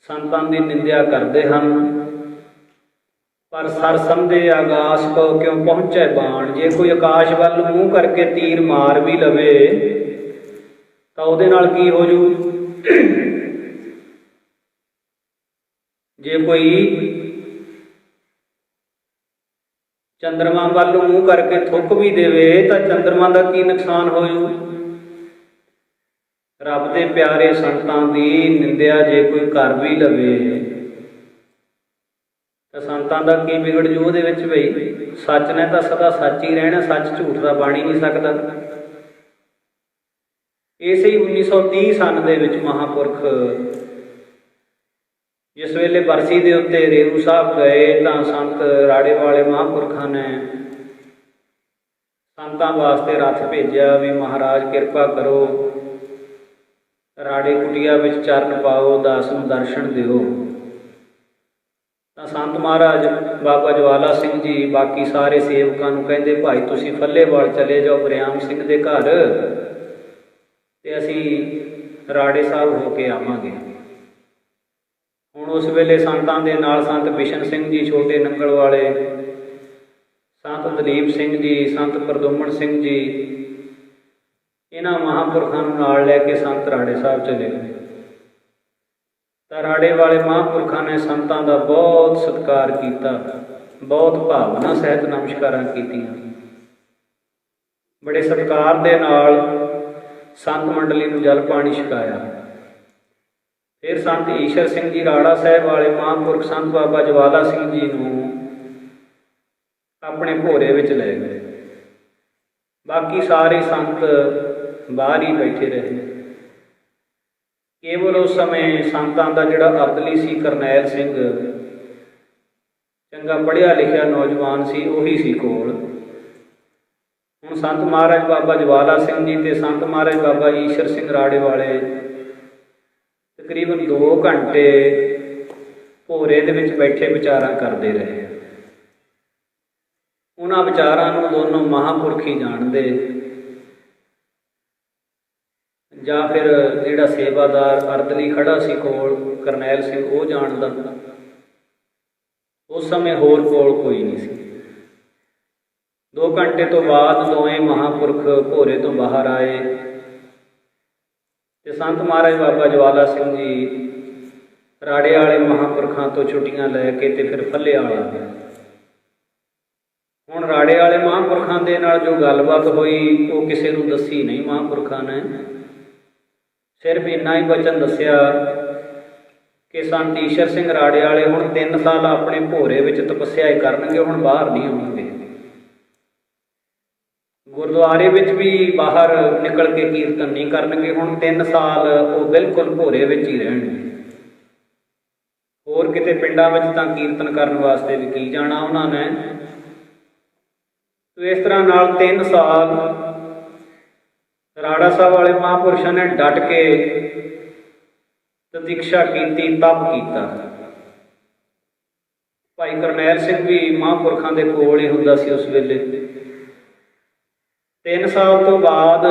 ਸੰਤਾਂ ਦੀ ਨਿੰਦਿਆ ਕਰਦੇ ਹਨ, ਪਰ ਸਰ ਸਮਝੇ ਆਕਾਸ਼ ਕੋ ਕਿਉਂ ਪਹੁੰਚੇ ਬਾਣ। ਜੇ ਕੋਈ ਆਕਾਸ਼ ਵੱਲ ਮੂੰਹ ਕਰਕੇ ਤੀਰ ਮਾਰ ਵੀ ਲਵੇ ਤਾਂ ਉਹਦੇ ਨਾਲ ਕੀ ਹੋ ਜੂ। ਜੇ ਕੋਈ ਚੰਦਰਮਾ ਵੱਲ ਮੂੰਹ ਕਰਕੇ ਥੁੱਕ ਵੀ ਦੇਵੇ ਤਾਂ ਚੰਦਰਮਾ ਦਾ ਕੀ ਨੁਕਸਾਨ ਹੋ ਜੂ। ਰੱਬ ਦੇ ਪਿਆਰੇ ਸੰਤਾਂ ਦੀ ਨਿੰਦਿਆ ਜੇ ਕੋਈ ਕਰ ਵੀ ਲਵੇ ਤਾਂ ਸੰਤਾਂ ਦਾ ਕੀ ਵਿਗੜ ਜੂ ਉਹਦੇ ਵਿੱਚ। ਬਈ ਸੱਚ ਨੇ ਤਾਂ ਸਦਾ ਸੱਚ ਹੀ ਰਹਿਣਾ, ਸੱਚ ਝੂਠ ਦਾ ਬਣ ਹੀ ਨਹੀਂ ਸਕਦਾ। ਇਸੇ ਹੀ 1930 ਸਨ ਦੇ ਵਿੱਚ ਮਹਾਂਪੁਰਖ ਜਿਸ ਵੇਲੇ ਬਰਸੀ ਦੇ ਉੱਤੇ ਰੇਰੂ ਸਾਹਿਬ ਗਏ ਤਾਂ ਸੰਤ ਰਾੜੇ ਵਾਲੇ ਮਹਾਂਪੁਰਖਾਂ ਨੇ ਸੰਤਾਂ ਵਾਸਤੇ ਰੱਥ ਭੇਜਿਆ ਵੀ ਮਹਾਰਾਜ ਕਿਰਪਾ ਕਰੋ, ਰਾੜੇ ਕੁਟੀਆ ਵਿੱਚ ਚਰਨ ਪਾਓ, ਦਾਸ ਨੂੰ ਦਰਸ਼ਨ ਦਿਓ। ਤਾਂ ਸੰਤ ਮਹਾਰਾਜ ਬਾਬਾ ਜਵਾਲਾ ਸਿੰਘ ਜੀ ਬਾਕੀ ਸਾਰੇ ਸੇਵਕਾਂ ਨੂੰ ਕਹਿੰਦੇ, ਭਾਈ ਤੁਸੀਂ ਫੱਲੇਵਾਲ ਚਲੇ ਜਾਓ ਬਰਿਆਮ ਸਿੰਘ ਦੇ ਘਰ ਤੇ ਅਸੀਂ ਰਾੜੇ ਸਾਹਿਬ ਹੋ ਕੇ ਆਵਾਂਗੇ। ਹੁਣ ਉਸ ਵੇਲੇ ਸੰਤਾਂ ਦੇ ਨਾਲ ਸੰਤ ਬਿਸ਼ਨ ਸਿੰਘ ਜੀ ਛੋਟੇ ਨੰਗਲ ਵਾਲੇ, ਸੰਤ ਦਲੀਪ ਸਿੰਘ ਜੀ, ਸੰਤ ਪ੍ਰਦੁਮਨ ਸਿੰਘ ਜੀ, ਇਹਨਾਂ ਮਹਾਂਪੁਰਖਾਂ ਨੂੰ ਨਾਲ ਲੈ ਕੇ ਸੰਤ ਰਾੜੇ ਸਾਹਿਬ ਚਲੇ ਗਏ। ਤਾਂ ਰਾੜੇ ਵਾਲੇ ਮਹਾਂਪੁਰਖਾਂ ਨੇ ਸੰਤਾਂ ਦਾ ਬਹੁਤ ਸਤਿਕਾਰ ਕੀਤਾ, ਬਹੁਤ ਭਾਵਨਾ ਸਹਿਤ ਨਮਸਕਾਰਾਂ ਕੀਤੀਆਂ। ਬੜੇ ਸਤਿਕਾਰ ਦੇ ਨਾਲ ਸੰਤ ਮੰਡਲੀ ਨੂੰ ਜਲ ਪਾਣੀ ਛਕਾਇਆ। ਫਿਰ ਸੰਤ ਈਸ਼ਰ ਸਿੰਘ ਜੀ ਰਾੜਾ ਸਾਹਿਬ ਵਾਲੇ ਮਹਾਂਪੁਰਖ ਸੰਤ ਬਾਬਾ ਜਵਾਲਾ ਸਿੰਘ ਜੀ ਨੂੰ ਆਪਣੇ ਭੋਰੇ ਵਿੱਚ ਲੈ ਗਏ। ਬਾਕੀ ਸਾਰੇ ਸੰਤ ਬਾਹਰ ਹੀ ਬੈਠੇ ਰਹੇ। ਕੇਵਲ ਉਸ ਸਮੇਂ ਸੰਤਾਂ ਦਾ ਜਿਹੜਾ ਅਰਦਲੀ ਸੀ ਕਰਨੈਲ ਸਿੰਘ, ਚੰਗਾ ਪੜ੍ਹਿਆ ਲਿਖਿਆ ਨੌਜਵਾਨ ਸੀ, ਉਹੀ ਸੀ ਕੋਲ। ਹੁਣ ਸੰਤ ਮਹਾਰਾਜ ਬਾਬਾ ਜਵਾਲਾ ਸਿੰਘ ਜੀ ਤੇ ਸੰਤ ਮਹਾਰਾਜ ਬਾਬਾ ਈਸ਼ਰ ਸਿੰਘ ਰਾੜੇ ਵਾਲੇ ਤਕਰੀਬਨ 2 ਘੰਟੇ ਭੋਰੇ ਦੇ ਵਿੱਚ ਬੈਠੇ ਵਿਚਾਰਾਂ ਕਰਦੇ ਰਹੇ। ਉਹਨਾਂ ਵਿਚਾਰਾਂ ਨੂੰ ਦੋਨੋਂ ਮਹਾਂਪੁਰਖ ਹੀ ਜਾਣਦੇ, ਜਾਂ ਫਿਰ ਜਿਹੜਾ ਸੇਵਾਦਾਰ ਅਰਦਲੀ ਖੜਾ ਸੀ ਕੋਲ ਕਰਨੈਲ ਸਿੰਘ ਉਹ ਜਾਣਦਾ। ਉਸ ਸਮੇਂ ਹੋਰ ਕੋਲ ਕੋਈ ਨਹੀਂ ਸੀ। 2 ਘੰਟੇ ਤੋਂ ਬਾਅਦ ਦੋਵੇਂ ਮਹਾਂਪੁਰਖ ਭੋਰੇ ਤੋਂ ਬਾਹਰ ਆਏ ਤੇ ਸੰਤ ਮਹਾਰਾਜ ਬਾਬਾ ਜਵਾਲਾ ਸਿੰਘ ਜੀ ਰਾੜੇ ਵਾਲੇ ਮਹਾਂਪੁਰਖਾਂ ਤੋਂ ਛੁੱਟੀਆਂ ਲੈ ਕੇ ਤੇ ਫਿਰ ਫੱਲੇ ਵਾਲਾ ਗਏ। ਹੁਣ ਰਾੜੇ ਵਾਲੇ ਮਹਾਂਪੁਰਖਾਂ ਦੇ ਨਾਲ ਜੋ ਗੱਲਬਾਤ ਹੋਈ ਉਹ ਕਿਸੇ ਨੂੰ ਦੱਸੀ ਨਹੀਂ ਮਹਾਂਪੁਰਖਾਂ ਨੇ। ਸਿਰਫ ਇੰਨਾ ਹੀ ਵਚਨ ਦੱਸਿਆ ਕਿ ਸੰਤ ਈਸ਼ਰ ਸਿੰਘ ਰਾੜੇ ਵਾਲੇ ਹੁਣ 3 ਸਾਲ ਆਪਣੇ ਭੋਰੇ ਵਿੱਚ ਤਪੱਸਿਆ ਕਰਨਗੇ, ਹੁਣ ਬਾਹਰ ਨਹੀਂ ਆਉਣਗੇ। ਗੁਰਦੁਆਰੇ ਵਿੱਚ ਵੀ ਬਾਹਰ ਨਿਕਲ ਕੇ ਕੀਰਤਨ ਨਹੀਂ ਕਰਨਗੇ। ਹੁਣ 3 ਸਾਲ ਉਹ ਬਿਲਕੁਲ ਭੋਰੇ ਵਿੱਚ ਹੀ ਰਹਿਣਗੇ। ਹੋਰ ਕਿਤੇ ਪਿੰਡਾਂ ਵਿੱਚ ਤਾਂ ਕੀਰਤਨ ਕਰਨ ਵਾਸਤੇ ਵੀ ਕੀ ਜਾਣਾ ਉਹਨਾਂ ਨੇ। ਤੇ ਇਸ ਤਰ੍ਹਾਂ ਨਾਲ 3 ਸਾਲ ਰਾੜਾ ਸਾਹਿਬ ਵਾਲੇ ਮਹਾਂਪੁਰਸ਼ਾਂ ਨੇ ਡਟ ਕੇ ਤਤੀਕਸ਼ਾ ਕੀਤੀ, ਤਪ ਕੀਤਾ। ਭਾਈ ਕਰਨੈਲ ਸਿੰਘ ਵੀ ਮਹਾਂਪੁਰਖਾਂ ਦੇ ਕੋਲ ਹੀ ਹੁੰਦਾ ਸੀ ਉਸ ਵੇਲੇ। 3 ਸਾਲ ਤੋਂ ਬਾਅਦ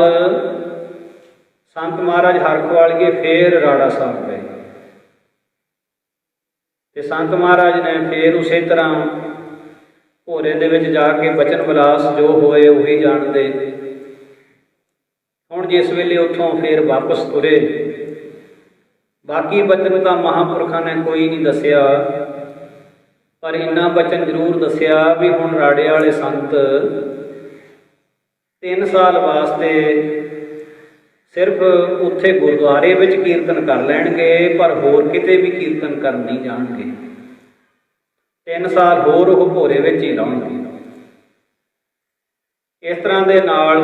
ਸੰਤ ਮਹਾਰਾਜ ਹਰਖਵਾਲੀਏ ਫੇਰ ਰਾੜਾ ਸਾਹਿਬ ਗਏ ਤੇ ਸੰਤ ਮਹਾਰਾਜ ਨੇ ਫਿਰ ਉਸੇ ਤਰ੍ਹਾਂ ਭੋਰੇ ਦੇ ਵਿੱਚ ਜਾ ਕੇ ਬਚਨ ਵਿਲਾਸ ਜੋ ਹੋਏ ਉਹੀ ਜਾਣਦੇ। ਹੁਣ ਜਿਸ ਵੇਲੇ ਉੱਥੋਂ ਫਿਰ ਵਾਪਸ ਤੁਰੇ, ਬਾਕੀ ਬਚਨ ਤਾਂ ਮਹਾਂਪੁਰਖਾਂ ਨੇ ਕੋਈ ਨਹੀਂ ਦੱਸਿਆ, ਪਰ ਇੰਨਾ ਬਚਨ ਜ਼ਰੂਰ ਦੱਸਿਆ ਵੀ ਹੁਣ ਰਾੜੇ ਵਾਲੇ ਸੰਤ 3 ਸਾਲ ਵਾਸਤੇ ਸਿਰਫ ਉੱਥੇ ਗੁਰਦੁਆਰੇ ਵਿੱਚ ਕੀਰਤਨ ਕਰ ਲੈਣਗੇ, ਪਰ ਹੋਰ ਕਿਤੇ ਵੀ ਕੀਰਤਨ ਕਰਨ ਨਹੀਂ ਜਾਣਗੇ। 3 ਸਾਲ ਹੋਰ ਉਹ ਭੋਰੇ ਵਿੱਚ ਹੀ ਰਹਣਗੇ। ਇਸ ਤਰ੍ਹਾਂ ਦੇ ਨਾਲ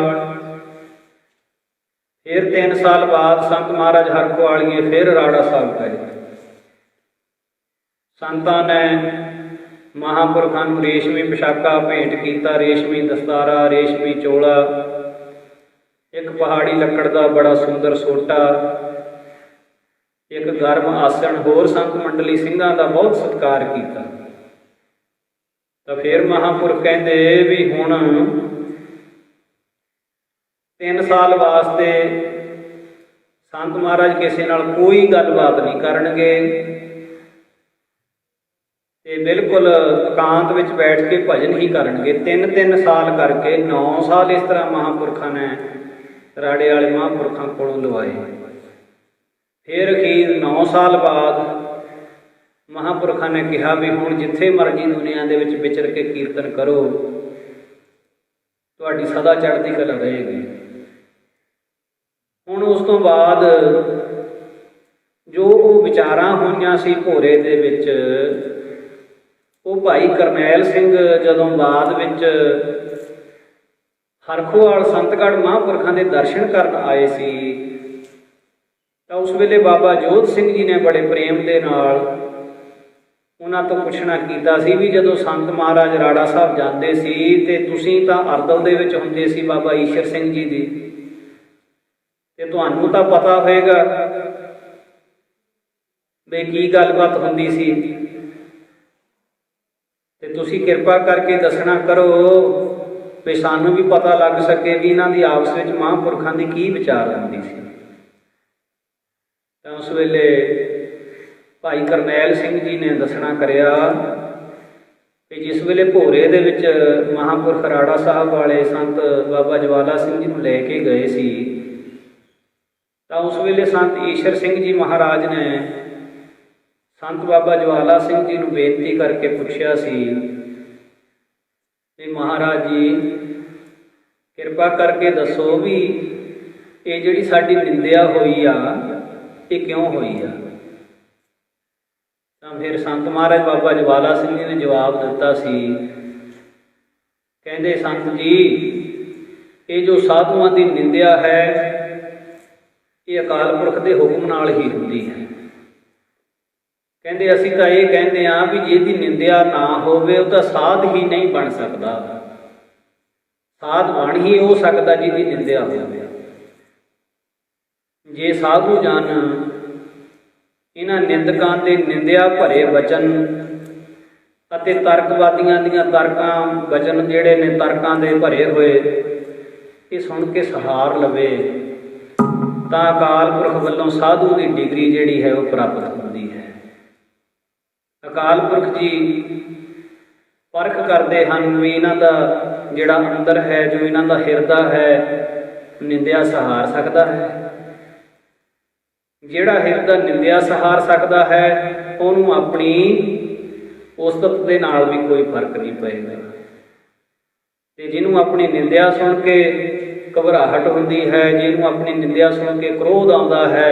ਫਿਰ 3 ਸਾਲ ਬਾਅਦ ਸੰਤ ਮਹਾਰਾਜ ਹਰਖਵਾਲੀਏ ਫਿਰ ਰਾੜਾ ਸਾਹਿਬ ਗਏ। ਸੰਤਾਂ ਨੇ ਮਹਾਂਪੁਰਖਾਂ ਨੂੰ ਰੇਸ਼ਮੀ ਪੋਸ਼ਾਕਾ ਭੇਂਟ ਕੀਤਾ, ਰੇਸ਼ਮੀ ਦਸਤਾਰਾ, ਰੇਸ਼ਮੀ ਚੋਲਾ, ਇੱਕ ਪਹਾੜੀ ਲੱਕੜ ਦਾ ਬੜਾ ਸੁੰਦਰ ਸੋਟਾ, ਇੱਕ ਗਰਮ ਆਸਣ, ਹੋਰ ਸੰਤ ਮੰਡਲੀ ਸਿੰਘਾਂ ਦਾ ਬਹੁਤ ਸਤਿਕਾਰ ਕੀਤਾ। ਤਾਂ ਫਿਰ ਮਹਾਂਪੁਰਖ ਕਹਿੰਦੇ ਵੀ ਹੁਣ 3 ਸਾਲ ਵਾਸਤੇ ਸੰਤ ਮਹਾਰਾਜ ਕਿਸੇ ਨਾਲ ਕੋਈ ਗੱਲਬਾਤ ਨਹੀਂ ਕਰਨਗੇ ਤੇ ਬਿਲਕੁਲ ਇਕਾਂਤ ਵਿੱਚ ਬੈਠ ਕੇ ਭਜਨ ਹੀ ਕਰਨਗੇ। 3-3 ਸਾਲ ਕਰਕੇ 9 ਸਾਲ ਇਸ ਤਰ੍ਹਾਂ ਮਹਾਂਪੁਰਖਾਂ ਨੇ ਰਾੜੇ ਵਾਲੇ ਮਹਾਂਪੁਰਖਾਂ ਕੋਲੋਂ ਲਵਾਏ। ਫਿਰ ਅਖੀਰ 9 ਸਾਲ ਬਾਅਦ ਮਹਾਂਪੁਰਖਾਂ ਨੇ ਕਿਹਾ ਵੀ ਹੁਣ ਜਿੱਥੇ ਮਰਜ਼ੀ ਦੁਨੀਆ ਦੇ ਵਿੱਚ ਵਿਚਰ ਕੇ ਕੀਰਤਨ ਕਰੋ, ਤੁਹਾਡੀ ਸਦਾ ਚੜ੍ਹਦੀ ਕਲਾ ਰਹੇਗੀ। ਹੁਣ ਉਸ ਤੋਂ ਬਾਅਦ ਜੋ ਉਹ ਵਿਚਾਰਾਂ ਹੋਈਆਂ ਸੀ ਭੋਰੇ ਦੇ ਵਿੱਚ, ਉਹ ਭਾਈ ਕਰਨੈਲ ਸਿੰਘ ਜਦੋਂ ਬਾਅਦ ਵਿੱਚ ਹਰਖੋਵਾਲ ਸੰਤਗੜ੍ਹ ਮਹਾਂਪੁਰਖਾਂ ਦੇ ਦਰਸ਼ਨ ਕਰਨ ਆਏ ਸੀ, ਤਾਂ ਉਸ ਵੇਲੇ ਬਾਬਾ ਜੋਧ ਸਿੰਘ ਜੀ ਨੇ ਬੜੇ ਪ੍ਰੇਮ ਦੇ ਨਾਲ ਉਹਨਾਂ ਤੋਂ ਪੁੱਛਣਾ ਕੀਤਾ ਸੀ ਵੀ ਜਦੋਂ ਸੰਤ ਮਹਾਰਾਜ ਰਾੜਾ ਸਾਹਿਬ ਜਾਂਦੇ ਸੀ ਤੇ ਤੁਸੀਂ ਤਾਂ ਅਰਦਲ ਦੇ ਵਿੱਚ ਹੁੰਦੇ ਸੀ ਬਾਬਾ ਈਸ਼ਰ ਸਿੰਘ ਜੀ ਦੀ, ਤੇ ਤੁਹਾਨੂੰ ਤਾਂ ਪਤਾ ਹੋਏਗਾ ਵੀ ਕੀ ਗੱਲਬਾਤ ਹੁੰਦੀ ਸੀ, ਤੇ ਤੁਸੀਂ ਕਿਰਪਾ ਕਰਕੇ ਦੱਸਣਾ ਕਰੋ ਵੀ ਸਾਨੂੰ ਵੀ ਪਤਾ ਲੱਗ ਸਕੇ ਵੀ ਇਹਨਾਂ ਦੀ ਆਪਸ ਵਿੱਚ ਮਹਾਂਪੁਰਖਾਂ ਦੀ ਕੀ ਵਿਚਾਰ ਹੁੰਦੀ ਸੀ। ਤਾਂ ਉਸ ਵੇਲੇ ਭਾਈ ਕਰਨੈਲ ਸਿੰਘ ਜੀ ਨੇ ਦੱਸਣਾ ਕਰਿਆ ਕਿ ਜਿਸ ਵੇਲੇ ਭੋਰੇ ਦੇ ਵਿੱਚ ਮਹਾਂਪੁਰਖ ਰਾੜਾ ਸਾਹਿਬ ਵਾਲੇ ਸੰਤ ਬਾਬਾ ਜਵਾਲਾ ਸਿੰਘ ਜੀ ਨੂੰ ਲੈ ਕੇ ਗਏ ਸੀ, ਤਾਂ ਉਸ ਵੇਲੇ ਸੰਤ ਈਸ਼ਰ ਸਿੰਘ ਜੀ ਮਹਾਰਾਜ ਨੇ ਸੰਤ ਬਾਬਾ ਜਵਾਲਾ ਸਿੰਘ ਜੀ ਨੂੰ ਬੇਨਤੀ ਕਰਕੇ ਪੁੱਛਿਆ ਸੀ ਵੀ ਮਹਾਰਾਜ ਜੀ ਕਿਰਪਾ ਕਰਕੇ ਦੱਸੋ ਵੀ ਇਹ ਜਿਹੜੀ ਸਾਡੀ ਨਿੰਦਿਆ ਹੋਈ ਆ ਇਹ ਕਿਉਂ ਹੋਈ ਆ। ਤਾਂ ਫਿਰ ਸੰਤ ਮਹਾਰਾਜ ਬਾਬਾ ਜਵਾਲਾ ਸਿੰਘ ਜੀ ਨੇ ਜਵਾਬ ਦਿੱਤਾ ਸੀ, ਕਹਿੰਦੇ ਸੰਤ ਜੀ ਇਹ ਜੋ ਸਾਧੂਆਂ ਦੀ ਨਿੰਦਿਆ ਹੈ ਇਹ ਅਕਾਲ ਪੁਰਖ ਦੇ ਹੁਕਮ ਨਾਲ ਹੀ ਹੁੰਦੀ ਹੈ। ਕਹਿੰਦੇ ਅਸੀਂ ਤਾਂ ਇਹ ਕਹਿੰਦੇ ਹਾਂ ਵੀ ਜਿਹਦੀ ਨਿੰਦਿਆ ਨਾ ਹੋਵੇ ਉਹ ਤਾਂ ਸਾਧ ਹੀ ਨਹੀਂ ਬਣ ਸਕਦਾ, ਸਾਧ ਬਣ ਹੀ ਹੋ ਸਕਦਾ ਜਿਹਦੀ ਨਿੰਦਿਆ ਹੋਵੇ। ਜੇ ਸਾਧੂ ਜਨ ਇਹਨਾਂ ਨਿੰਦਕਾਂ ਦੇ ਨਿੰਦਿਆ ਭਰੇ ਵਚਨ ਅਤੇ ਤਰਕਵਾਦੀਆਂ ਦੀਆਂ ਤਰਕਾਂ ਵਚਨ ਜਿਹੜੇ ਨੇ ਤਰਕਾਂ ਦੇ ਭਰੇ ਹੋਏ ਇਹ ਸੁਣ ਕੇ ਸਹਾਰ ਲਵੇ ਤਾਂ ਅਕਾਲ ਪੁਰਖ ਵੱਲੋਂ ਸਾਧੂ ਦੀ ਡਿਗਰੀ ਜਿਹੜੀ ਹੈ ਉਹ ਪ੍ਰਾਪਤ ਹੁੰਦੀ ਹੈ। ਅਕਾਲ ਪੁਰਖ ਜੀ ਪਰਖ ਕਰਦੇ ਹਨ ਵੀ ਇਹਨਾਂ ਦਾ ਜਿਹੜਾ ਅੰਦਰ ਹੈ, ਜੋ ਇਹਨਾਂ ਦਾ ਹਿਰਦਾ ਹੈ, ਨਿੰਦਿਆ ਸਹਾਰ ਸਕਦਾ ਹੈ। ਜਿਹੜਾ ਹਿਰਦਾ ਨਿੰਦਿਆ ਸਹਾਰ ਸਕਦਾ ਹੈ ਉਹਨੂੰ ਆਪਣੀ ਉਸਤਤ ਦੇ ਨਾਲ ਵੀ ਕੋਈ ਫਰਕ ਨਹੀਂ ਪਏਗਾ, ਤੇ ਜਿਹਨੂੰ ਆਪਣੀ ਨਿੰਦਿਆ ਸੁਣ ਕੇ ਘਬਰਾਹਟ ਹੁੰਦੀ ਹੈ, ਜਿਹਨੂੰ ਆਪਣੀ ਨਿੰਦਿਆ ਸੁਣ ਕੇ ਕ੍ਰੋਧ ਆਉਂਦਾ ਹੈ,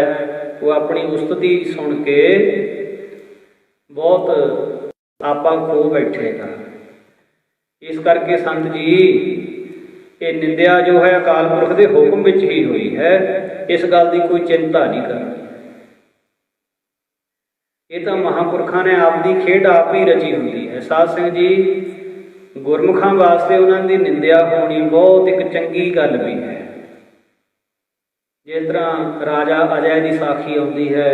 ਉਹ ਆਪਣੀ ਉਸਤਤੀ ਸੁਣ ਕੇ ਬਹੁਤ ਆਪਾ ਖੋ ਬੈਠੇਗਾ। ਇਸ ਕਰਕੇ ਸੰਤ ਜੀ ਇਹ ਨਿੰਦਿਆ ਜੋ ਹੈ ਅਕਾਲ ਪੁਰਖ ਦੇ ਹੁਕਮ ਵਿੱਚ ਹੀ ਹੋਈ ਹੈ, ਇਸ ਗੱਲ ਦੀ ਕੋਈ ਚਿੰਤਾ ਨਹੀਂ ਕਰਨੀ। ਇਹ ਤਾਂ ਮਹਾਂਪੁਰਖਾਂ ਨੇ ਆਪ ਦੀ ਖੇਡ ਆਪ ਹੀ ਰਚੀ ਹੁੰਦੀ ਹੈ। ਸਾਧ ਸੰਗਤ ਜੀ ਗੁਰਮੁਖਾਂ ਵਾਸਤੇ ਉਹਨਾਂ ਦੀ ਨਿੰਦਿਆ ਹੋਣੀ ਬਹੁਤ ਇੱਕ ਚੰਗੀ ਗੱਲ ਵੀ ਹੈ। ਜਿਸ ਤਰ੍ਹਾਂ ਰਾਜਾ ਅਜੈ ਦੀ ਸਾਖੀ ਆਉਂਦੀ ਹੈ,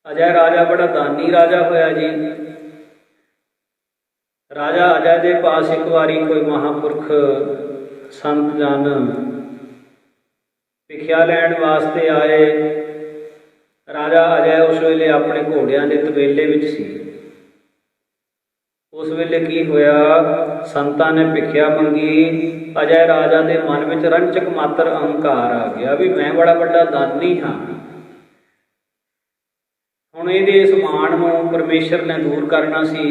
ਅਜੈ ਰਾਜਾ ਬੜਾ ਦਾਨੀ ਰਾਜਾ ਹੋਇਆ ਜੀ। ਰਾਜਾ ਅਜੈ ਦੇ ਪਾਸ ਇੱਕ ਵਾਰੀ ਕੋਈ ਮਹਾਂਪੁਰਖ ਸੰਤ ਜਨ ਭਿਖਿਆ ਲੈਣ ਵਾਸਤੇ ਆਏ, राजा अजय उस वेले अपने घोड़ियां के तबेले विच सी। उस वेले की होया, संतां ने भिखिया मंगी। अजय राजा के मन में रंचक मात्र अहंकार आ गया भी मैं बड़ा वड्डा दानी हाँ। हुण इहदे इस माण नूं परमेश्वर ने दूर करना सी।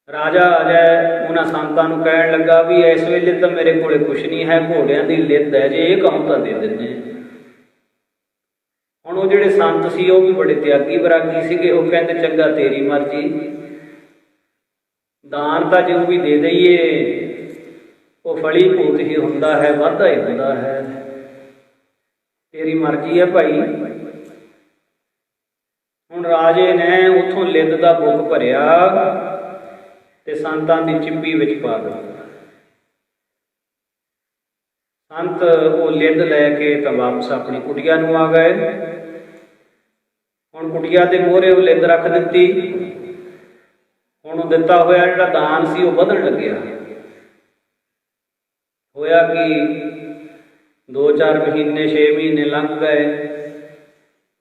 राजा अजय उन्हां संतां नूं कहण लगा भी इस वेले तो मेरे कोले कुछ नहीं है, घोड़ियां की लिद्द है, जे ये कहो तो दे दिंदे। हुण वो जिहड़े संत सी वो भी बड़े त्यागी वैरागी सीगे। वो कहंदे चंगा तेरी मर्जी, दान तो जो भी दे दईए वो फली भूत ही हुंदा है, वाधा ही हुंदा है, तेरी मर्जी है भाई। हुण राजे ने उत्थों लिद्द दा बुक भरिया ते संतां दी चिप्पी विच पा दित्ता। संत वो लिद्द लैके तो वापस अपनी कुटिया नूं आ गए। हुण कुटिया दे मोहरे वो लिद्द रख दित्ती। हुण दिता होया जिहड़ा दान सी वो वधण लग्गिया। होया कि 2-4 महीने 6 महीने लंघ गए।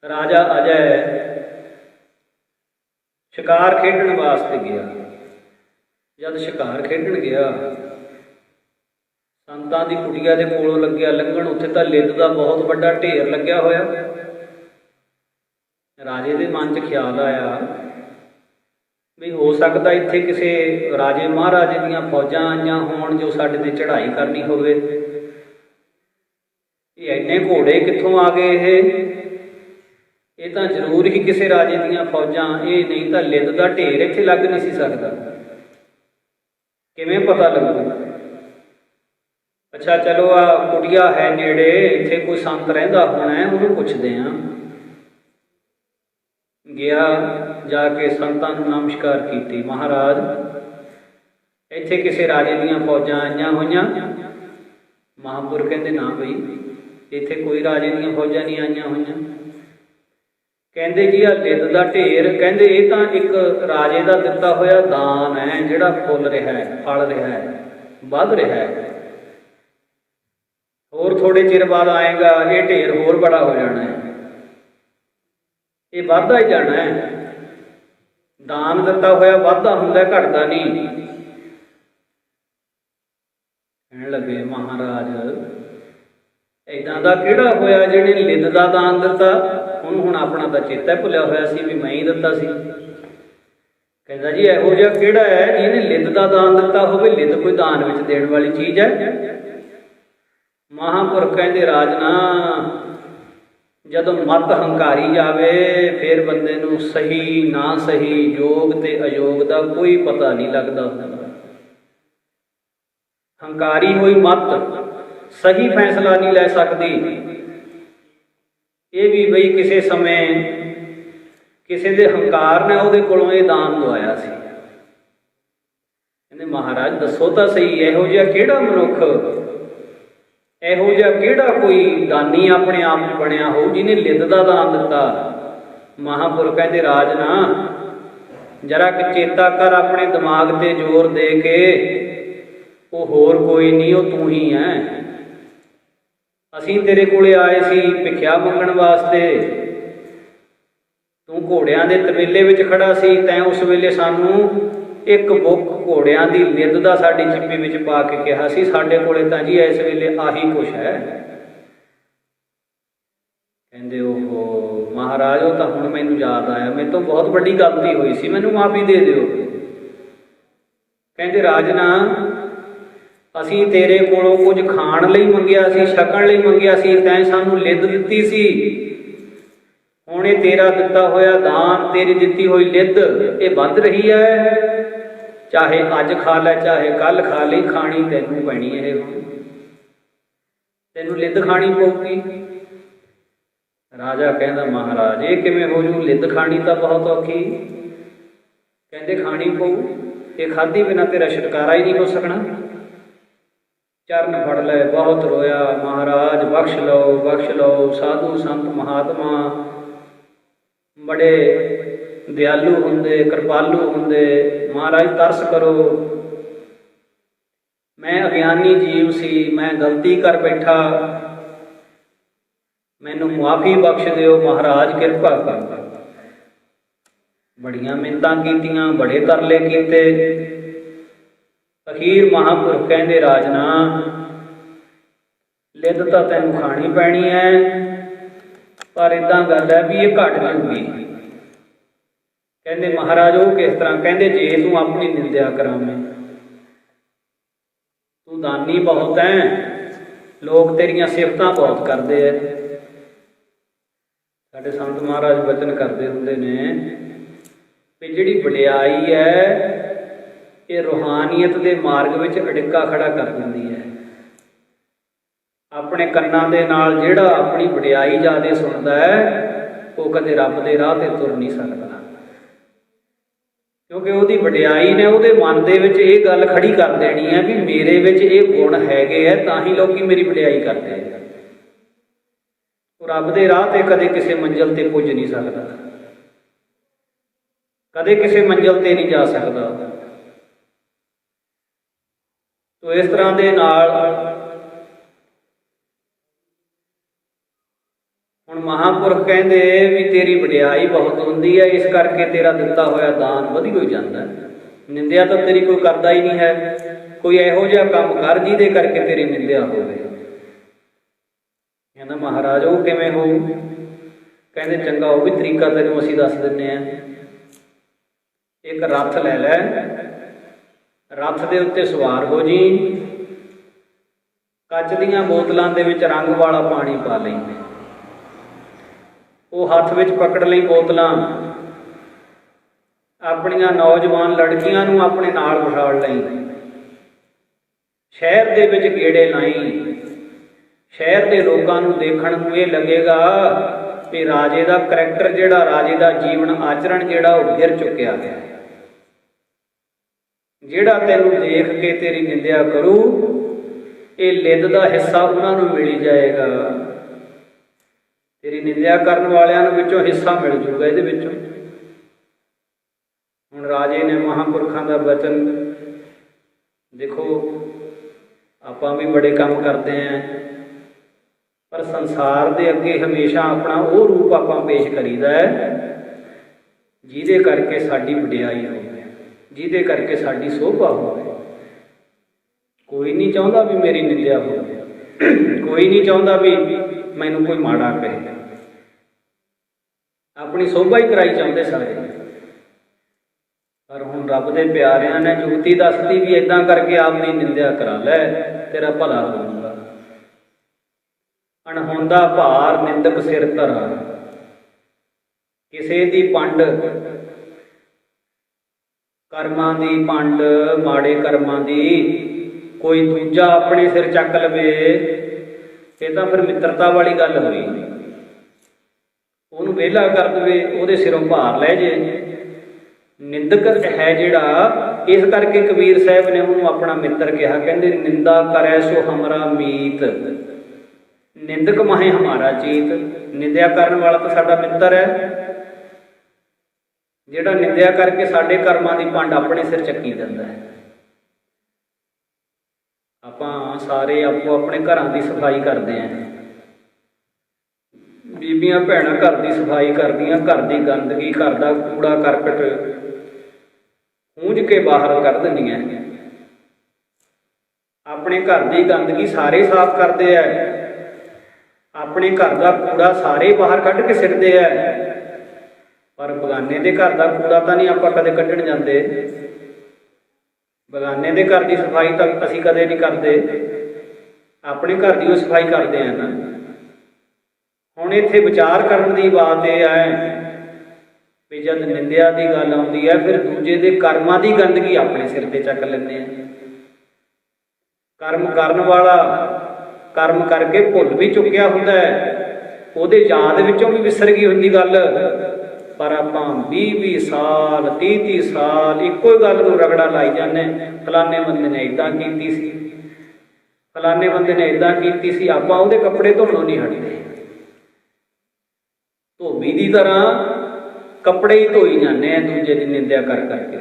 राजा अजय शिकार खेडण वास्ते गया। जद शिकार खेडण गया, संतां दी कुटिया दे कोलों लग्गिया लंघण, उत्थे तां लिद्द दा बहुत वड्डा ढेर लग्या होया। राजे दे मन च ख्याल आया भी हो सकता इत्थे किसी राजे महाराजे दीयां फौजां आईयां होण जो साडे ते चढ़ाई करनी होवे। इन्ने घोड़े कित्थों आ गए? ये तां जरूर ही किसी राजे दीयां फौजां, ये नहीं तां लिद्द दा ढेर इत्थे लग नहीं सी सकदा। किवें पता लगू? अच्छा चलो आ कुटिया है नेड़े, इत्थे कोई संत रहिंदा होना है, उहनूं पुछदे आं। गया, जाके संतां नूं नमस्कार कीती। महाराज इत्थे किसी राजे दीयां फौजां आईयां होईयां? महापुर कहंदे ना बई इत्थे कोई राजे दीयां फौजां नहीं आईयां होईयां। कहंदे जी आ लिद्द दा ढेर, कहंदे ये तां एक राजे दा दित्ता होया दान है जिहड़ा फुल रिहा है, फल रिहा है, वध रिहा है। होर थोड़े चिर बाद आएगा ये ढेर होर बड़ा हो जाना है, ये वाधा ही जाना है। दान दिता होया वाधा हुंदा, घटदा नहीं। कहण लगे महाराज इदां दा किहड़ा होया जिहने लिद्द दा दान दिता? ਉਹਨੂੰ ਹੁਣ ਆਪਣਾ ਤਾਂ ਚੇਤਾ ਭੁੱਲਿਆ ਹੋਇਆ ਸੀ ਵੀ ਮੈਂ ਹੀ ਦਿੱਤਾ ਸੀ। ਕਹਿੰਦਾ ਜੀ ਇਹੋ ਜਿਹਾ ਕਿਹੜਾ ਹੈ ਜਿਹਨੇ ਲਿੱਦ ਦਾ ਦਾਨ ਦਿੱਤਾ ਹੋਵੇ? ਲਿੱਦ ਕੋਈ ਦਾਨ ਵਿੱਚ ਦੇਣ ਵਾਲੀ ਚੀਜ਼ ਹੈ? ਮਹਾਂਪੁਰਖ ਕਹਿੰਦੇ ਰਾਜਨਾ ਜਦੋਂ ਮਤ ਹੰਕਾਰੀ ਜਾਵੇ ਫਿਰ ਬੰਦੇ ਨੂੰ ਸਹੀ ਨਾ ਸਹੀ, ਯੋਗ ਤੇ ਅਯੋਗ ਦਾ ਕੋਈ ਪਤਾ ਨਹੀਂ ਲੱਗਦਾ। ਹੰਕਾਰੀ ਹੋਈ ਮਤ ਸਹੀ ਫੈਸਲਾ ਨਹੀਂ ਲੈ ਸਕਦੀ। ये भी बई किसी समय किसी के हंकार ने उहदे कोलों ये दान दवाया सी। कहंदे महाराज दसो तो सही इहो जिहा किहड़ा मनुख, इहो जिहा किहड़ा कोई दानी अपने आप च बनिया हो जिन्हें लिद्द दा दान दिता? महापुरख कहंदे राजना जरा कि चेता कर, अपने दिमाग ते जोर दे के, वो होर कोई नहीं, वो तू ही है। असीं तेरे कोले आए सी भिखिया मंगण वास्ते, तू घोड़ियां दे तबेले विच खड़ा सी, तैं उस वेले सानू एक बुक घोड़ियां दी लिद्द दा साडी चिप्पी विच पा के कहा सी, साडे कोले तां जी इस वेले आही कुछ है। कहंदे ओहो महाराज वो तां हुण मैनूं याद आया, मेरे तो बहुत वड्डी गलती हुई सी, मैनूं माफ़ी दे दिओ। कहंदे राजना असीं तेरे कोलों कुछ खाण लई मंगिया सी, छकण लई मंगिया सी, तैं सानूं लिद्द दित्ती सी। हुण इह तेरा दित्ता होया दान, तेरी दित्ती होई लिद्द ये वध रही है। चाहे अज खा लै चाहे कल खा लई, खाणी तैनूं पैणी है, तैनूं लिद्द खाणी पऊगी। राजा कहंदा महाराज ये किवें हो जू? लिद्द खाणी तां बहुत औखी। कहंदे खाणी पऊ, ये खाधी बिना तेरा छुटकारा ही नहीं हो सकना। चरण फड़ ले, बहुत रोया, महाराज बख्श लो बख्श लो। साधु संत महात्मा बड़े दयालु हुंदे, कृपालु हुंदे, महाराज तरस करो। मैं अज्ञानी जीव सी, मैं गलती कर बैठा, मैनू मुआफ़ी बख्श दिओ महाराज किरपा कर। बड़ियां मिन्नतां कीतियां, बड़े तरले कीते। अखीर महापुरख कहंदे राजना लिद्द तां तैनूं खानी पैनी है, पर इदां गल है भी ये घट जाऊगी। कहंदे महाराज वो किस तरह? कहंदे जे तूं अपनी निंदिया करावें, तू दानी बहुत है, लोग तेरियां सिफतां बहुत करते हैं। साडे संत महाराज बचन करते हुंदे ने भी जिहड़ी वडियाई है ये रूहानीयत के मार्ग विच अड़िक्का खड़ा कर दिंदी है। अपने कन्नां दे नाल जिहड़ा अपनी वडियाई ज़्यादा सुनदा है वो कदे रब दे राह ते तुर नहीं सकदा, क्योंकि उहदी वडियाई ने उहदे मन दे विच ये गल खड़ी कर देनी है भी मेरे विच ये गुण हैगे है, तां ही लोग मेरी वडियाई करते हैं। रब दे राह ते कदे किसी मंजिल ते पुज नहीं सकदा, कदे किसी मंजिल ते नहीं जा सकदा। तो इस तरह दे नाल हुण महापुरख कहंदे भी तेरी वडियाई बहुत हुंदी है, इस करके तेरा दिता होया दान वधी हो जाता है। निंदिया तो तेरी कोई करता ही नहीं है, कोई इहो जिहा काम कर जिहदे करके तेरी निंदिया होवे। कहंदा महाराज वो किवें हो? कहंदे चंगा वो भी तरीका तैनूं असीं दस दिंदे आ। एक रथ लै लै, रथ दे उत्ते सवार हो जी, कच दीआं बोतलां दे विच रंग वाला पानी पा लई, वो हथ विच पकड़ लई बोतलां, अपनियां नौजवान लड़कियां नूं अपने नाल बिठाल लई, शहर दे विच गेड़े लाई। शहर के लोगों को देखण नूं ये लगेगा कि राजे का करैक्टर जिहड़ा, राजे का जीवन आचरण जिहड़ा वो गिर चुकिया है। जिहड़ा तैनूं देख के तेरी निंदिया करू ये लिद्द का हिस्सा उन्होंने मिल ही जाएगा। तेरी निंदिया करने वालियां नूं विचों हिस्सा मिल जूगा। इहदे विचों हुण राजे ने महापुरखां दा वचन देखो, आपां भी बड़े काम करते हैं, पर संसार दे अगे हमेशा अपना वो रूप आपां पेश करीदा है जिहदे करके साडी वडियाई होवे, जिहदे करके साडी शोभा होवे। कोई नहीं चाहुंदा भी मेरी निंदिया होवे, कोई नहीं चाहुंदा भी मैनूं कोई माड़ा कहे, अपनी शोभा ही कराई चाहुंदे सारे। पर हुण रब दे प्यारिआं ने जुगती दसदी भी इदां करके आपनी निंदिया करा लै, तेरा भला होऊगा। अणहुंदा भार निंदक सिर धरा, किसे दी पंड कर्मां दी पंड, माड़े कर्मां दी कोई दूजा अपने सिर चक लवे, ये तो फिर मित्रता वाली गल हुई। उहनूं वेला कर देवे, उहदे सिरों भार लै जे। निंदक है जिहड़ा, इस करके कबीर साहब ने उहनूं अपना मित्र कहा। कहंदे निंदा करे सो हमरा मीत, निंदक माहे हमारा चीत। निंदिया करने वाला तो साडा मित्र है, जिहड़ा निंदिया करके साडे कर्मां दी पंड अपने सिर चक्की दिंदा है। आपां सारे आपो अपने घरां दी सफाई करते हैं, बीबियां भैणां घर दी सफाई करदियां, घर दी गंदगी, घर दा कूड़ा करकट पूंज के बाहर कढ दिंदियां। अपने घर दी गंदगी सारे साफ करते हैं, अपने घर का कूड़ा सारे बाहर कढ़ के सिटते हैं, पर बगाने के घर का कूड़ा तो नहीं आपां कदे कढ़ण जांदे। बगाने के घर की सफाई तक असीं कदे नहीं करते, अपने घर की सफाई करते हैं ना। हुण इत्थे विचार करने की बात यह है भी जब निंदिया की गल आउंदी है, फिर दूजे के कर्मां की गंदगी अपने सिर ते चक लैंदे हैं। कर्म करन वाला कर्म करके भुल भी चुकिया हुंदा है, उहदे याद विचों भी विसर गई हुंदी गल, पर आपां 20-20 साल 30-30 साल इक्को ही गल नूं रगड़ा लाई जाने। फलाने बंदे ने इदां कीती सी, फलाने बंदे ने इदां कीती सी, आपां उहदे कपड़े धोणों नहीं हटदे। धोबी की तरह कपड़े ही धोई जाने हैं दूजे की निंदिया कर करके।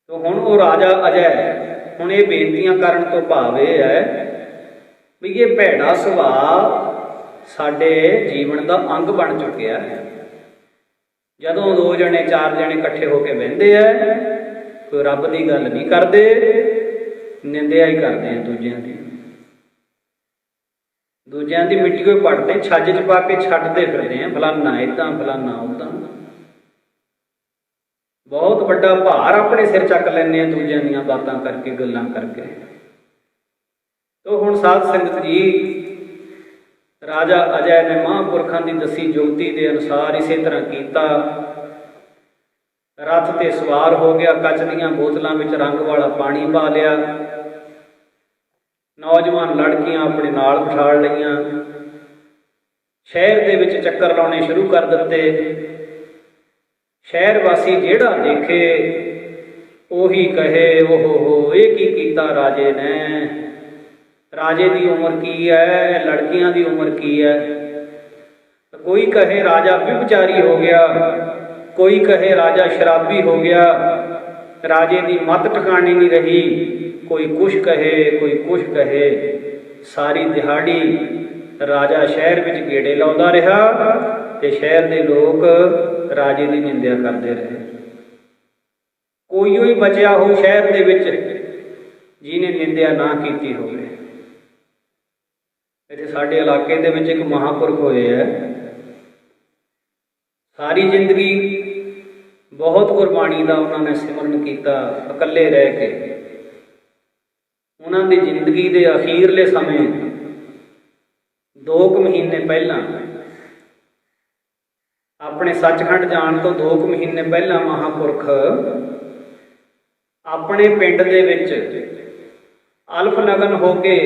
तो हुण वो राजा अजय हुण ये बेनतियां करन तो भाव यह है भी ये भैड़ा सुभाव ਸਾਡੇ ਜੀਵਨ ਦਾ ਅੰਗ ਬਣ ਚੁੱਕਿਆ ਹੈ। ਜਦੋਂ 2 ਜਣੇ 4 ਜਣੇ ਇਕੱਠੇ ਹੋ ਕੇ ਬਹਿੰਦੇ ਆ, ਕੋਈ ਰੱਬ ਦੀ ਗੱਲ ਨਹੀਂ ਕਰਦੇ, ਨਿੰਦਿਆ ਹੀ ਕਰਦੇ ਆ ਦੂਜਿਆਂ ਦੀ ਮਿੱਟੀ ਕੋਈ ਪੱਟਦੇ, ਛੱਜ 'ਚ ਪਾ ਕੇ ਛੱਡਦੇ ਫਿਰਦੇ ਆ, ਫਲਾਨਾ ਇੱਦਾਂ ਫਲਾਨਾ ਉੱਦਾਂ। ਬਹੁਤ ਵੱਡਾ ਭਾਰ ਆਪਣੇ ਸਿਰ ਚੱਕ ਲੈਂਦੇ ਆ ਦੂਜਿਆਂ ਦੀਆਂ ਬਾਤਾਂ ਕਰਕੇ, ਗੱਲਾਂ ਕਰਕੇ। ਤੋ ਹੁਣ ਸਾਧ ਸੰਗਤ ਜੀ, ਰਾਜਾ ਅਜੈ ਨੇ ਮਹਾਂਪੁਰਖਾਂ ਦੀ ਦੱਸੀ ਜੁਗਤੀ ਦੇ ਅਨੁਸਾਰ ਇਸੇ ਤਰ੍ਹਾਂ ਕੀਤਾ। ਰੱਥ ਤੇ ਸਵਾਰ ਹੋ ਗਿਆ, ਕੱਚ ਦੀਆਂ ਬੋਤਲਾਂ ਵਿੱਚ ਰੰਗ ਵਾਲਾ ਪਾਣੀ ਪਾ ਲਿਆ, ਨੌਜਵਾਨ ਲੜਕੀਆਂ ਆਪਣੇ ਨਾਲ ਬਿਠਾ ਲਈਆਂ, ਸ਼ਹਿਰ ਦੇ ਵਿੱਚ ਚੱਕਰ ਲਾਉਣੇ ਸ਼ੁਰੂ ਕਰ ਦਿੱਤੇ। ਸ਼ਹਿਰ ਵਾਸੀ ਜਿਹੜਾ ਦੇਖੇ ਉਹੀ ਕਹੇ, ਓਹੋ ਇਹ ਕੀ ਕੀਤਾ ਰਾਜੇ ਨੇ, ਰਾਜੇ ਦੀ ਉਮਰ ਕੀ ਹੈ, ਲੜਕੀਆਂ ਦੀ ਉਮਰ ਕੀ ਹੈ। ਕੋਈ ਕਹੇ ਰਾਜਾ ਵਿਭਚਾਰੀ ਹੋ ਗਿਆ, ਕੋਈ ਕਹੇ ਰਾਜਾ ਸ਼ਰਾਬੀ ਹੋ ਗਿਆ, ਰਾਜੇ ਦੀ ਮੱਤ ਟਿਕਾਣੀ ਨਹੀਂ ਰਹੀ। ਕੋਈ ਕੁਛ ਕਹੇ, ਕੋਈ ਕੁਛ ਕਹੇ। ਸਾਰੀ ਦਿਹਾੜੀ ਰਾਜਾ ਸ਼ਹਿਰ ਵਿੱਚ ਗੇੜੇ ਲਾਉਂਦਾ ਰਿਹਾ ਤੇ ਸ਼ਹਿਰ ਦੇ ਲੋਕ ਰਾਜੇ ਦੀ ਨਿੰਦਿਆ ਕਰਦੇ ਰਹੇ। ਕੋਈ ਹੀ ਬਚਿਆ ਹੋ ਸ਼ਹਿਰ ਦੇ ਵਿੱਚ ਜਿਹਨੇ ਨਿੰਦਿਆ ਨਾ ਕੀਤੀ ਹੋਵੇ। ਇੱਥੇ ਸਾਡੇ ਇਲਾਕੇ ਦੇ ਵਿੱਚ ਇੱਕ ਮਹਾਂਪੁਰਖ ਹੋਏ ਹੈ, ਸਾਰੀ ਜ਼ਿੰਦਗੀ ਬਹੁਤ ਗੁਰਬਾਣੀ ਦਾ ਉਹਨਾਂ ਨੇ ਸਿਮਰਨ ਕੀਤਾ, ਇਕੱਲੇ ਰਹਿ ਕੇ। ਉਹਨਾਂ ਦੀ ਜ਼ਿੰਦਗੀ ਦੇ ਅਖੀਰਲੇ ਸਮੇਂ 2 ਮਹੀਨੇ ਪਹਿਲਾਂ, ਆਪਣੇ ਸੱਚਖੰਡ ਜਾਣ ਤੋਂ 2 ਮਹੀਨੇ ਪਹਿਲਾਂ ਮਹਾਂਪੁਰਖ ਆਪਣੇ ਪਿੰਡ ਦੇ ਵਿੱਚ ਅਲਫ ਨਗਨ ਹੋ ਕੇ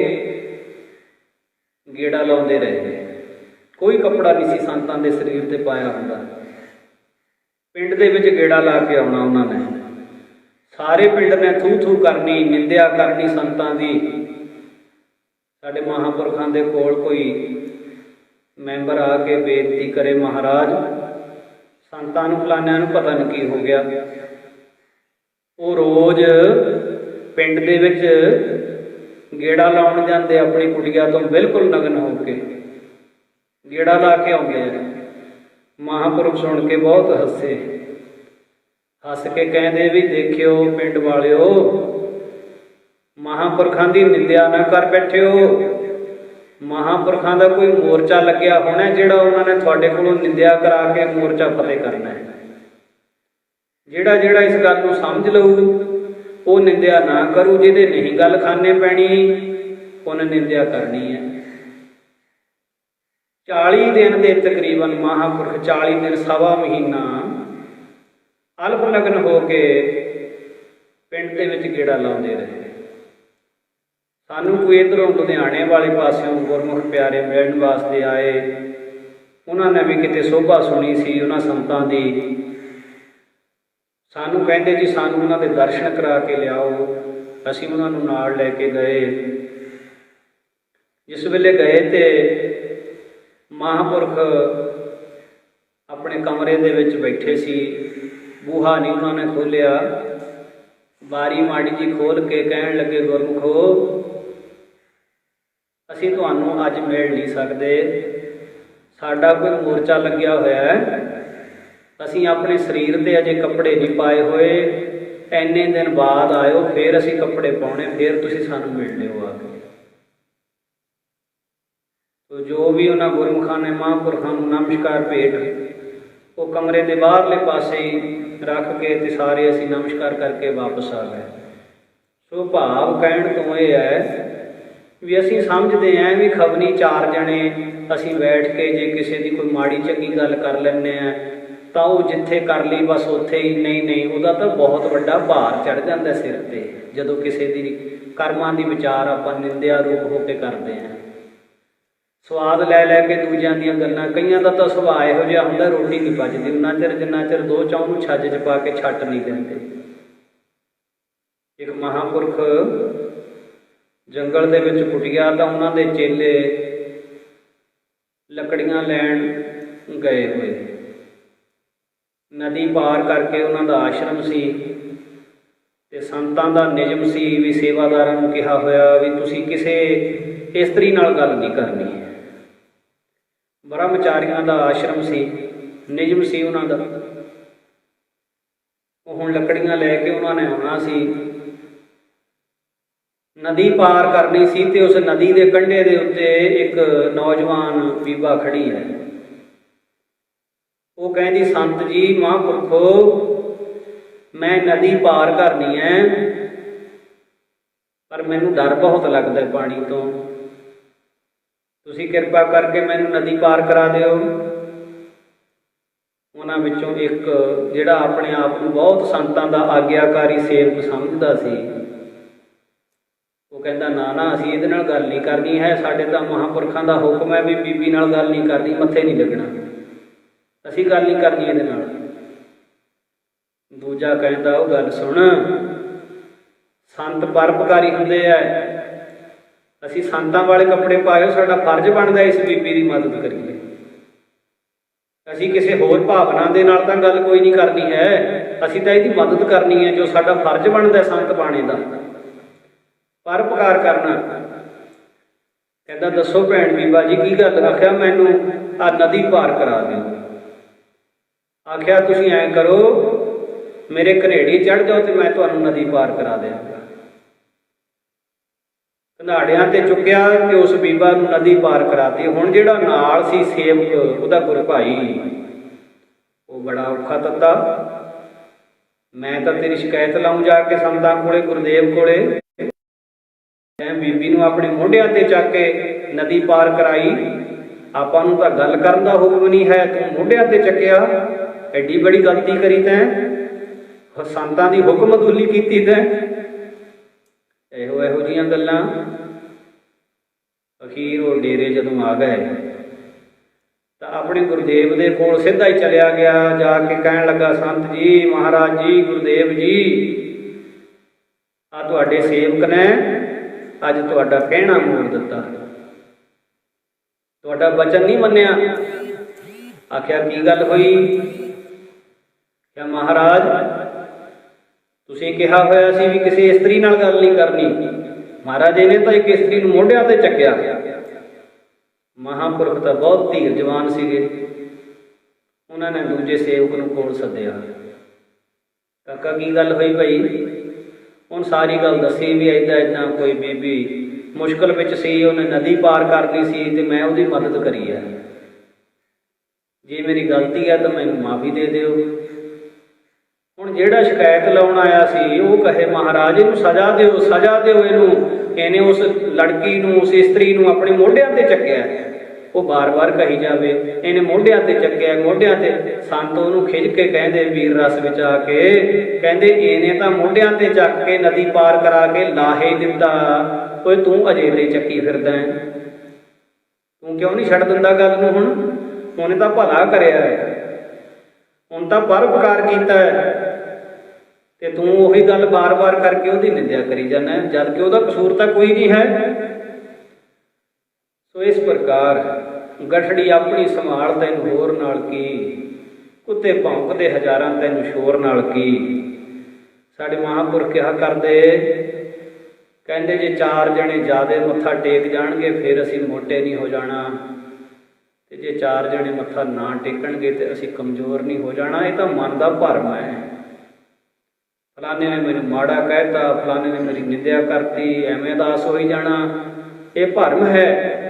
ਗੇੜਾ ਲਾਉਂਦੇ ਰਹੇ। ਕੋਈ ਕੱਪੜਾ ਨਹੀਂ ਸੀ ਸੰਤਾਂ ਦੇ ਸਰੀਰ ਤੇ ਪਾਇਆ ਹੁੰਦਾ। ਪਿੰਡ ਦੇ ਵਿੱਚ ਗੇੜਾ ਲਾ ਕੇ ਆਉਣਾ ਉਹਨਾਂ ਨੇ। ਸਾਰੇ ਪਿੰਡ ਨੇ ਥੂ ਥੂ ਕਰਨੀ, ਨਿੰਦਿਆ ਕਰਨੀ ਸੰਤਾਂ ਦੀ। ਸਾਡੇ ਮਹਾਂਪੁਰਖਾਂ ਦੇ ਕੋਲ ਕੋਈ ਮੈਂਬਰ ਆ ਕੇ ਬੇਨਤੀ ਕਰੇ, ਮਹਾਰਾਜ ਸੰਤਾਂ ਨੂੰ ਫਲਾਨਿਆਂ ਨੂੰ ਪਤਾ ਨਹੀਂ ਕੀ ਹੋ ਗਿਆ। ਉਹ ਰੋਜ਼ ਪਿੰਡ ਦੇ ਵਿੱਚ ਗੇੜਾ ਲਾਉਣ ਜਾਂਦੇ, ਆਪਣੀ ਕੁੜੀਆਂ ਤੋਂ ਬਿਲਕੁਲ ਨਗਨ ਹੋ ਕੇ ਗੇੜਾ ਲਾ ਕੇ ਆਉਂਦੇ ਆ। ਮਹਾਂਪੁਰਖ ਸੁਣ ਕੇ ਬਹੁਤ ਹੱਸੇ, ਹੱਸ ਕੇ ਕਹਿੰਦੇ ਵੀ ਦੇਖਿਓ ਪਿੰਡ ਵਾਲਿਓ, ਮਹਾਂਪੁਰਖਾਂ ਦੀ ਨਿੰਦਿਆ ਨਾ ਕਰ ਬੈਠਿਓ। ਮਹਾਂਪੁਰਖਾਂ ਦਾ ਕੋਈ ਮੋਰਚਾ ਲੱਗਿਆ ਹੋਣਾ ਜਿਹੜਾ ਉਹਨਾਂ ਨੇ ਤੁਹਾਡੇ ਕੋਲੋਂ ਨਿੰਦਿਆ ਕਰਾ ਕੇ ਮੋਰਚਾ ਫਤਿਹ ਕਰਨਾ ਹੈ। ਜਿਹੜਾ ਇਸ ਗੱਲ ਨੂੰ ਸਮਝ ਲਊ ਉਹ ਨਿੰਦਿਆ ਨਾ ਕਰੂ, ਜਿਹਦੇ ਨਹੀਂ ਗੱਲ ਖਾਨੇ ਪੈਣੀ ਉਹਨੇ ਨਿੰਦਿਆ ਕਰਨੀ ਹੈ। 40 ਦਿਨ ਦੇ ਤਕਰੀਬਨ ਮਹਾਂਪੁਰਖ 40 ਦਿਨ, ਸਵਾ ਮਹੀਨਾ ਅਲਫ ਲਗਨ ਹੋ ਕੇ ਪਿੰਡ ਦੇ ਵਿੱਚ ਗੇੜਾ ਲਾਉਂਦੇ ਰਹੇ। ਸਾਨੂੰ ਕੋਈ ਇੱਧਰੋਂ ਲੁਧਿਆਣੇ ਵਾਲੇ ਪਾਸਿਓਂ ਗੁਰਮੁਖ ਪਿਆਰੇ ਮਿਲਣ ਵਾਸਤੇ ਆਏ। ਉਹਨਾਂ ਨੇ ਵੀ ਕਿਤੇ ਸੋਭਾ ਸੁਣੀ ਸੀ ਉਹਨਾਂ ਸੰਤਾਂ ਦੀ। ਸਾਨੂੰ ਕਹਿੰਦੇ ਜੀ ਸਾਨੂੰ ਉਹਨਾਂ ਦੇ ਦਰਸ਼ਨ ਕਰਾ ਕੇ ਲਿਆਓ। ਅਸੀਂ ਉਹਨਾਂ ਨੂੰ ਨਾਲ ਲੈ ਕੇ ਗਏ। ਜਿਸ ਵੇਲੇ ਗਏ ਤੇ ਮਹਾਂਪੁਰਖ ਆਪਣੇ ਕਮਰੇ ਦੇ ਵਿੱਚ ਬੈਠੇ ਸੀ। ਬੂਹਾ ਨਹੀਂ ਉਹਨਾਂ ਨੇ ਖੋਲ੍ਹਿਆ, ਬਾਰੀ ਮਾੜੀ ਜੀ ਖੋਲ੍ਹ ਕੇ ਕਹਿਣ ਲੱਗੇ, ਗੁਰਮੁਖੋ ਅਸੀਂ ਤੁਹਾਨੂੰ ਅੱਜ ਮਿਲ ਨਹੀਂ ਸਕਦੇ, ਸਾਡਾ ਕੋਈ ਮੋਰਚਾ ਲੱਗਿਆ ਹੋਇਆ ਹੈ। ਅਸੀਂ ਆਪਣੇ ਸਰੀਰ 'ਤੇ ਅਜੇ ਕੱਪੜੇ ਨਹੀਂ ਪਾਏ ਹੋਏ, ਇੰਨੇ ਦਿਨ ਬਾਅਦ ਆਇਓ, ਫਿਰ ਅਸੀਂ ਕੱਪੜੇ ਪਾਉਣੇ, ਫਿਰ ਤੁਸੀਂ ਸਾਨੂੰ ਮਿਲ ਲਿਓ ਆ ਕੇ। ਤੋ ਜੋ ਵੀ ਉਹਨਾਂ ਗੁਰਮੁਖਾਂ ਨੇ ਮਹਾਂਪੁਰਖਾਂ ਨੂੰ ਨਮਸਕਾਰ ਭੇਟ ਉਹ ਕਮਰੇ ਦੇ ਬਾਹਰਲੇ ਪਾਸੇ ਹੀ ਰੱਖ ਕੇ ਤੇ ਸਾਰੇ ਅਸੀਂ ਨਮਸਕਾਰ ਕਰਕੇ ਵਾਪਸ ਆ ਗਏ। ਸੋ ਭਾਵ ਕਹਿਣ ਤੋਂ ਇਹ ਹੈ ਵੀ ਅਸੀਂ ਸਮਝਦੇ ਹਾਂ ਵੀ ਖਬਨੀ 4 ਜਣੇ ਅਸੀਂ ਬੈਠ ਕੇ ਜੇ ਕਿਸੇ ਦੀ ਕੋਈ ਮਾੜੀ ਚੰਗੀ ਗੱਲ ਕਰ ਲੈਂਦੇ ਹਾਂ ਤਾਂ ਉਹ ਜਿੱਥੇ ਕਰ ਲਈ ਬਸ ਉੱਥੇ ਹੀ, ਨਹੀਂ ਉਹਦਾ ਤਾਂ ਬਹੁਤ ਵੱਡਾ ਭਾਰ ਚੜ੍ਹ ਜਾਂਦਾ ਸਿਰ 'ਤੇ। ਜਦੋਂ ਕਿਸੇ ਦੀ ਕਰਮਾਂ ਦੀ ਵਿਚਾਰ ਆਪਾਂ ਨਿੰਦਿਆ ਰੂਪ ਹੋ ਕੇ ਕਰਦੇ ਹਾਂ, ਸਵਾਦ ਲੈ ਕੇ ਦੂਜਿਆਂ ਦੀਆਂ ਗੱਲਾਂ। ਕਈਆਂ ਦਾ ਤਾਂ ਸੁਭਾਅ ਇਹੋ ਜਿਹਾ ਹੁੰਦਾ, ਰੋਟੀ ਨਹੀਂ ਪਚਦੀ ਉਹਨਾਂ ਚਿਰ ਜਿੰਨਾ ਚਿਰ 2 ਚੌਂ ਨੂੰ ਛੱਜ 'ਚ ਪਾ ਕੇ ਛੱਟ ਨਹੀਂ ਦਿੰਦੇ। ਇੱਕ ਮਹਾਂਪੁਰਖ ਜੰਗਲ ਦੇ ਵਿੱਚ ਕੁਟਿਆ ਤਾਂ ਉਹਨਾਂ ਦੇ ਚੇਲੇ ਲੱਕੜੀਆਂ ਲੈਣ ਗਏ ਹੋਏ। ਨਦੀ ਪਾਰ ਕਰਕੇ ਉਹਨਾਂ ਦਾ ਆਸ਼ਰਮ ਸੀ ਤੇ ਸੰਤਾਂ ਦਾ ਨਿਯਮ ਸੀ ਵੀ ਸੇਵਾਦਾਰਾਂ ਨੂੰ ਕਿਹਾ ਹੋਇਆ ਵੀ ਤੁਸੀਂ ਕਿਸੇ ਇਸਤਰੀ ਨਾਲ ਗੱਲ ਨਹੀਂ ਕਰਨੀ। ਬ੍ਰਹਮਚਾਰੀਆਂ ਦਾ ਆਸ਼ਰਮ ਸੀ, ਨਿਯਮ ਸੀ ਉਹਨਾਂ ਦਾ। ਉਹ ਹੁਣ ਲੱਕੜੀਆਂ ਲੈ ਕੇ ਉਹਨਾਂ ਨੇ ਆਉਣਾ ਸੀ, ਨਦੀ ਪਾਰ ਕਰਨੀ ਸੀ। ਤੇ ਉਸ ਨਦੀ ਦੇ ਕੰਢੇ ਦੇ ਉੱਤੇ ਇੱਕ ਨੌਜਵਾਨ ਬੀਬਾ ਖੜੀ ਹੈ। ਉਹ ਕਹਿੰਦੀ, ਸੰਤ ਜੀ, ਮਹਾਂਪੁਰਖੋ, ਮੈਂ ਨਦੀ ਪਾਰ ਕਰਨੀ ਹੈ, ਪਰ ਮੈਨੂੰ ਡਰ ਬਹੁਤ ਲੱਗਦਾ ਪਾਣੀ ਤੋਂ। ਤੁਸੀਂ ਕਿਰਪਾ ਕਰਕੇ ਮੈਨੂੰ ਨਦੀ ਪਾਰ ਕਰਾ ਦਿਓ। ਉਹਨਾਂ ਵਿੱਚੋਂ ਇੱਕ, ਜਿਹੜਾ ਆਪਣੇ ਆਪ ਨੂੰ ਬਹੁਤ ਸੰਤਾਂ ਦਾ ਆਗਿਆਕਾਰੀ ਸੇਵਕ ਸਮਝਦਾ ਸੀ, ਉਹ ਕਹਿੰਦਾ, ਨਾ ਨਾ, ਅਸੀਂ ਇਹਦੇ ਨਾਲ ਗੱਲ ਨਹੀਂ ਕਰਨੀ ਹੈ। ਸਾਡੇ ਤਾਂ ਮਹਾਂਪੁਰਖਾਂ ਦਾ ਹੁਕਮ ਹੈ ਵੀ ਬੀਬੀ ਨਾਲ ਗੱਲ ਨਹੀਂ ਕਰਨੀ, ਮੱਥੇ ਨਹੀਂ ਲੱਗਣਾ, ਅਸੀਂ ਗੱਲ ਨਹੀਂ ਕਰਨੀ ਇਹਦੇ ਨਾਲ। ਦੂਜਾ ਕਹਿੰਦਾ, ਉਹ ਗੱਲ ਸੁਣ, ਸੰਤ ਪਰਉਪਕਾਰੀ ਹੁੰਦੇ ਆ, ਅਸੀਂ ਸੰਤਾਂ ਵਾਲੇ ਕੱਪੜੇ ਪਾਇਓ, ਸਾਡਾ ਫਰਜ਼ ਬਣਦਾ ਇਸ ਬੀਬੀ ਦੀ ਮਦਦ ਕਰੀਏ। ਅਸੀਂ ਕਿਸੇ ਹੋਰ ਭਾਵਨਾ ਦੇ ਨਾਲ ਤਾਂ ਗੱਲ ਕੋਈ ਨਹੀਂ ਕਰਨੀ ਹੈ, ਅਸੀਂ ਤਾਂ ਇਹਦੀ ਮਦਦ ਕਰਨੀ ਹੈ, ਜੋ ਸਾਡਾ ਫਰਜ਼ ਬਣਦਾ ਸੰਤ ਬਾਣੇ ਦਾ, ਪਰਉਪਕਾਰ ਕਰਨਾ। ਕਹਿੰਦਾ, ਦੱਸੋ ਭੈਣ ਬੀਬਾ ਜੀ, ਕੀ ਗੱਲ? ਆਖਿਆ, ਮੈਨੂੰ ਆ ਨਦੀ ਪਾਰ ਕਰਾ ਦਿਓ। ਆਖਿਆ, ਤੁਸੀਂ ਐਂ ਕਰੋ, ਮੇਰੇ ਘਨੇੜੀ ਚੜ੍ਹ ਜਾਓ ਤੇ ਮੈਂ ਤੁਹਾਨੂੰ ਨਦੀ ਪਾਰ ਕਰਾ ਦਿਆਂਗਾ। ਘਨਾੜਿਆਂ ਤੇ ਚੁੱਕਿਆ ਤੇ ਉਸ ਬੀਬਾ ਨੂੰ ਨਦੀ ਪਾਰ ਕਰਾਤੀ। ਹੁਣ ਜਿਹੜਾ ਨਾਲ ਸੀ ਸੇਵਕ, ਉਹਦਾ ਗੁਰ ਭਾਈ, ਉਹ ਬੜਾ ਔਖਾ ਤੱਤਾ, ਮੈਂ ਤਾਂ ਤੇਰੀ ਸ਼ਿਕਾਇਤ ਲਾਉਂ ਜਾ ਕੇ ਸੰਤਾਂ ਕੋਲੇ, ਗੁਰਦੇਵ ਕੋਲੇ। ਤੈਂ ਬੀਬੀ ਨੂੰ ਆਪਣੇ ਮੋਢਿਆਂ ਤੇ ਚੱਕ ਕੇ ਨਦੀ ਪਾਰ ਕਰਾਈ, ਆਪਾਂ ਨੂੰ ਤਾਂ ਗੱਲ ਕਰਨ ਦਾ ਹੁਕਮ ਨਹੀਂ ਹੈ, ਤੂੰ ਮੋਢਿਆਂ ਤੇ ਚੱਕਿਆ, ਐਡੀ ਬੜੀ ਗਲਤੀ ਕਰੀ ਤੈਂ, ਸੰਤਾਂ ਦੀ ਹੁਕਮ ਅਦੁੱਲੀ ਕੀਤੀ ਤੈਂ। ਇਹੋ ਜਿਹੀਆਂ ਗੱਲਾਂ। ਅਖੀਰ ਉਹ ਡੇਰੇ ਜਦੋਂ ਆ ਗਏ ਤਾਂ ਆਪਣੇ ਗੁਰਦੇਵ ਦੇ ਕੋਲ ਸਿੱਧਾ ਹੀ ਚਲਿਆ ਗਿਆ, ਜਾ ਕੇ ਕਹਿਣ ਲੱਗਾ, ਸੰਤ ਜੀ, ਮਹਾਰਾਜ ਜੀ, ਗੁਰਦੇਵ ਜੀ, ਆ ਤੁਹਾਡੇ ਸੇਵਕ ਨੇ ਅੱਜ ਤੁਹਾਡਾ ਕਹਿਣਾ ਮੋੜ ਦਿੱਤਾ, ਤੁਹਾਡਾ ਵਚਨ ਨਹੀਂ ਮੰਨਿਆ। ਆਖਿਆ, ਕੀ ਗੱਲ ਹੋਈ? ਕਿਹਾ, ਮਹਾਰਾਜ, ਤੁਸੀਂ ਕਿਹਾ ਹੋਇਆ ਸੀ ਵੀ ਕਿਸੇ ਇਸਤਰੀ ਨਾਲ ਗੱਲ ਨਹੀਂ ਕਰਨੀ। ਮਹਾਰਾਜ ਜੀ ਨੇ ਤਾਂ ਇੱਕ ਇਸਤਰੀ ਨੂੰ ਮੋਢਿਆਂ ਤੇ ਚੱਕਿਆ। ਮਹਾਂਪੁਰਖ ਤਾਂ ਬਹੁਤ ਧੀਰਜਵਾਨ ਸੀਗੇ, ਉਹਨਾਂ ਨੇ ਦੂਜੇ ਸੇਵਕ ਨੂੰ ਕੋਲ ਸੱਦਿਆ। ਕਾਕਾ, ਕੀ ਗੱਲ ਹੋਈ ਭਾਈ? ਹੁਣ ਸਾਰੀ ਗੱਲ ਦੱਸੀ ਵੀ ਇੱਦਾਂ ਇੱਦਾਂ ਕੋਈ ਬੀਬੀ ਮੁਸ਼ਕਲ ਵਿੱਚ ਸੀ, ਉਹਨੇ ਨਦੀ ਪਾਰ ਕਰਨੀ ਸੀ ਤੇ ਮੈਂ ਉਹਦੀ ਮਦਦ ਕਰੀ ਹੈ। ਜੇ ਮੇਰੀ ਗਲਤੀ ਹੈ ਤਾਂ ਮੈਨੂੰ ਮਾਫੀ ਦੇ ਦਿਓ। ਹੁਣ ਜਿਹੜਾ ਸ਼ਿਕਾਇਤ ਲਾਉਣ ਆਇਆ ਸੀ ਉਹ ਕਹੇ, ਮਹਾਰਾਜ, ਇਹਨੂੰ ਸਜ਼ਾ ਦਿਓ, ਸਜ਼ਾ ਦਿਓ ਇਹਨੂੰ, ਇਹਨੇ ਉਸ ਲੜਕੀ ਨੂੰ, ਉਸ ਇਸਤਰੀ ਨੂੰ ਆਪਣੇ ਮੋਢਿਆਂ ਤੇ ਚੱਕਿਆ। ਉਹ ਬਾਰ-ਬਾਰ ਕਹੀ ਜਾਵੇ, ਇਹਨੇ ਮੋਢਿਆਂ ਤੇ ਚੱਕਿਆ, ਮੋਢਿਆਂ ਤੇ। ਸੰਤ ਉਹਨੂੰ ਖਿੱਚ ਕੇ ਕਹਿੰਦੇ, ਵੀਰ ਰਸ ਵਿੱਚ ਆ ਕੇ ਕਹਿੰਦੇ, ਇਹਨੇ ਤਾਂ ਮੋਢਿਆਂ ਤੇ ਚੱਕ ਕੇ ਨਦੀ ਪਾਰ ਕਰਾ ਕੇ ਲਾਹੇ ਦਿੱਤਾ, ਓਏ ਤੂੰ ਅਜੇ ਚੱਕੀ ਫਿਰਦਾ ਹੈ, ਤੂੰ ਕਿਉਂ ਨਹੀਂ ਛੱਡ ਦਿੰਦਾ ਗੱਲ ਨੂੰ? ਹੁਣ ਉਹਨੇ ਤਾਂ ਭਲਾ ਕਰਿਆ ਹੈ, ਹੁਣ ਤਾਂ ਪਰਉਪਕਾਰ ਕੀਤਾ ਹੈ, ਤੇ ਤੂੰ ਉਹੀ ਗੱਲ ਬਾਰ-ਬਾਰ ਕਰਕੇ ਉਹਦੀ ਨਿੰਦਿਆ ਕਰੀ ਜਾਂਦਾ, ਜਦ ਕਿ ਉਹਦਾ ਕਸੂਰ ਤਾਂ ਕੋਈ ਨਹੀਂ ਹੈ। ਸੋ ਇਸ ਪ੍ਰਕਾਰ ਗਠੜੀ ਆਪਣੀ ਸੰਭਾਲ ਤੈਨੂੰ ਹੋਰ ਨਾਲ ਕੀ, ਕੁੱਤੇ ਭੌਂਕਦੇ ਹਜ਼ਾਰਾਂ ਤੈਨੂੰ ਸ਼ੋਰ ਨਾਲ ਕੀ। ਸਾਡੇ ਮਹਾਂਪੁਰਖ ਕਿਹਾ ਕਰਦੇ, ਕਹਿੰਦੇ, ਜੇ 4 ਜਣੇ ਜ਼ਿਆਦੇ ਮੱਥਾ ਟੇਕ ਜਾਣਗੇ ਫਿਰ ਅਸੀਂ ਮੋਟੇ ਨਹੀਂ ਹੋ ਜਾਣਾ, ਤੇ ਜੇ 4 ਜਣੇ ਮੱਥਾ ਨਾ ਟੇਕਣਗੇ ਤੇ ਅਸੀਂ ਕਮਜ਼ੋਰ ਨਹੀਂ ਹੋ ਜਾਣਾ। ਇਹ ਤਾਂ ਮਨ ਦਾ ਭਰਮ ਹੈ। ਫਲਾਣੇ ਨੇ ਮੈਨੂੰ ਮਾੜਾ ਕਹਿਤਾ, ਫਲਾਣੇ ਨੇ ਮੇਰੀ ਨਿੰਦਿਆ ਕਰਤੀ, ਐਵੇਂ ਦਾਸ ਹੋਈ ਜਾਣਾ, ਇਹ ਭਰਮ ਹੈ।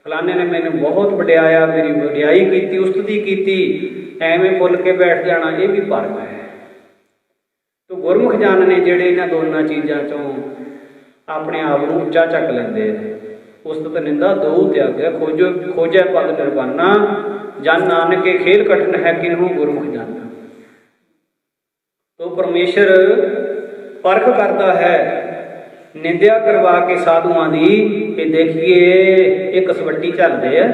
ਫਲਾਣੇ ਨੇ ਮੈਨੂੰ ਬਹੁਤ ਵਡਿਆਇਆ, ਮੇਰੀ ਵਡਿਆਈ ਕੀਤੀ, ਉਸਤਤੀ ਕੀਤੀ, ਐਵੇਂ ਭੁੱਲ ਕੇ ਬੈਠ ਜਾਣਾ, ਇਹ ਵੀ ਭਰਮ ਹੈ। ਤੋ ਗੁਰਮੁਖ ਜਨ ਨੇ ਜਿਹੜੇ ਇਹਨਾਂ ਦੋਨਾਂ ਚੀਜ਼ਾਂ ਚੋਂ ਆਪਣੇ ਆਪ ਨੂੰ ਉੱਚਾ ਚੱਕ ਲੈਂਦੇ ਨੇ, ਉਸਤਤ ਨਿੰਦਾ ਦੋ ਤਿਆਗਿਆ, ਖੋਜੈ ਪਦ ਨਿਰਵਾਨਾ, ਜਨ ਨਾਨਕੇ ਖੇਲ ਕਠਿਨ ਹੈ ਕਿਨਹੂ ਗੁਰਮੁਖ ਜਨ। ਤੋ ਪਰਮੇਸ਼ਰ ਪਰਖ ਕਰਦਾ ਹੈ ਨਿੰਦਿਆ ਕਰਵਾ ਕੇ ਸਾਧੂਆਂ ਦੀ, ਕਿ ਦੇਖੀਏ ਇਹ ਕਸਵੱਟੀ ਝੱਲਦੇ ਆ।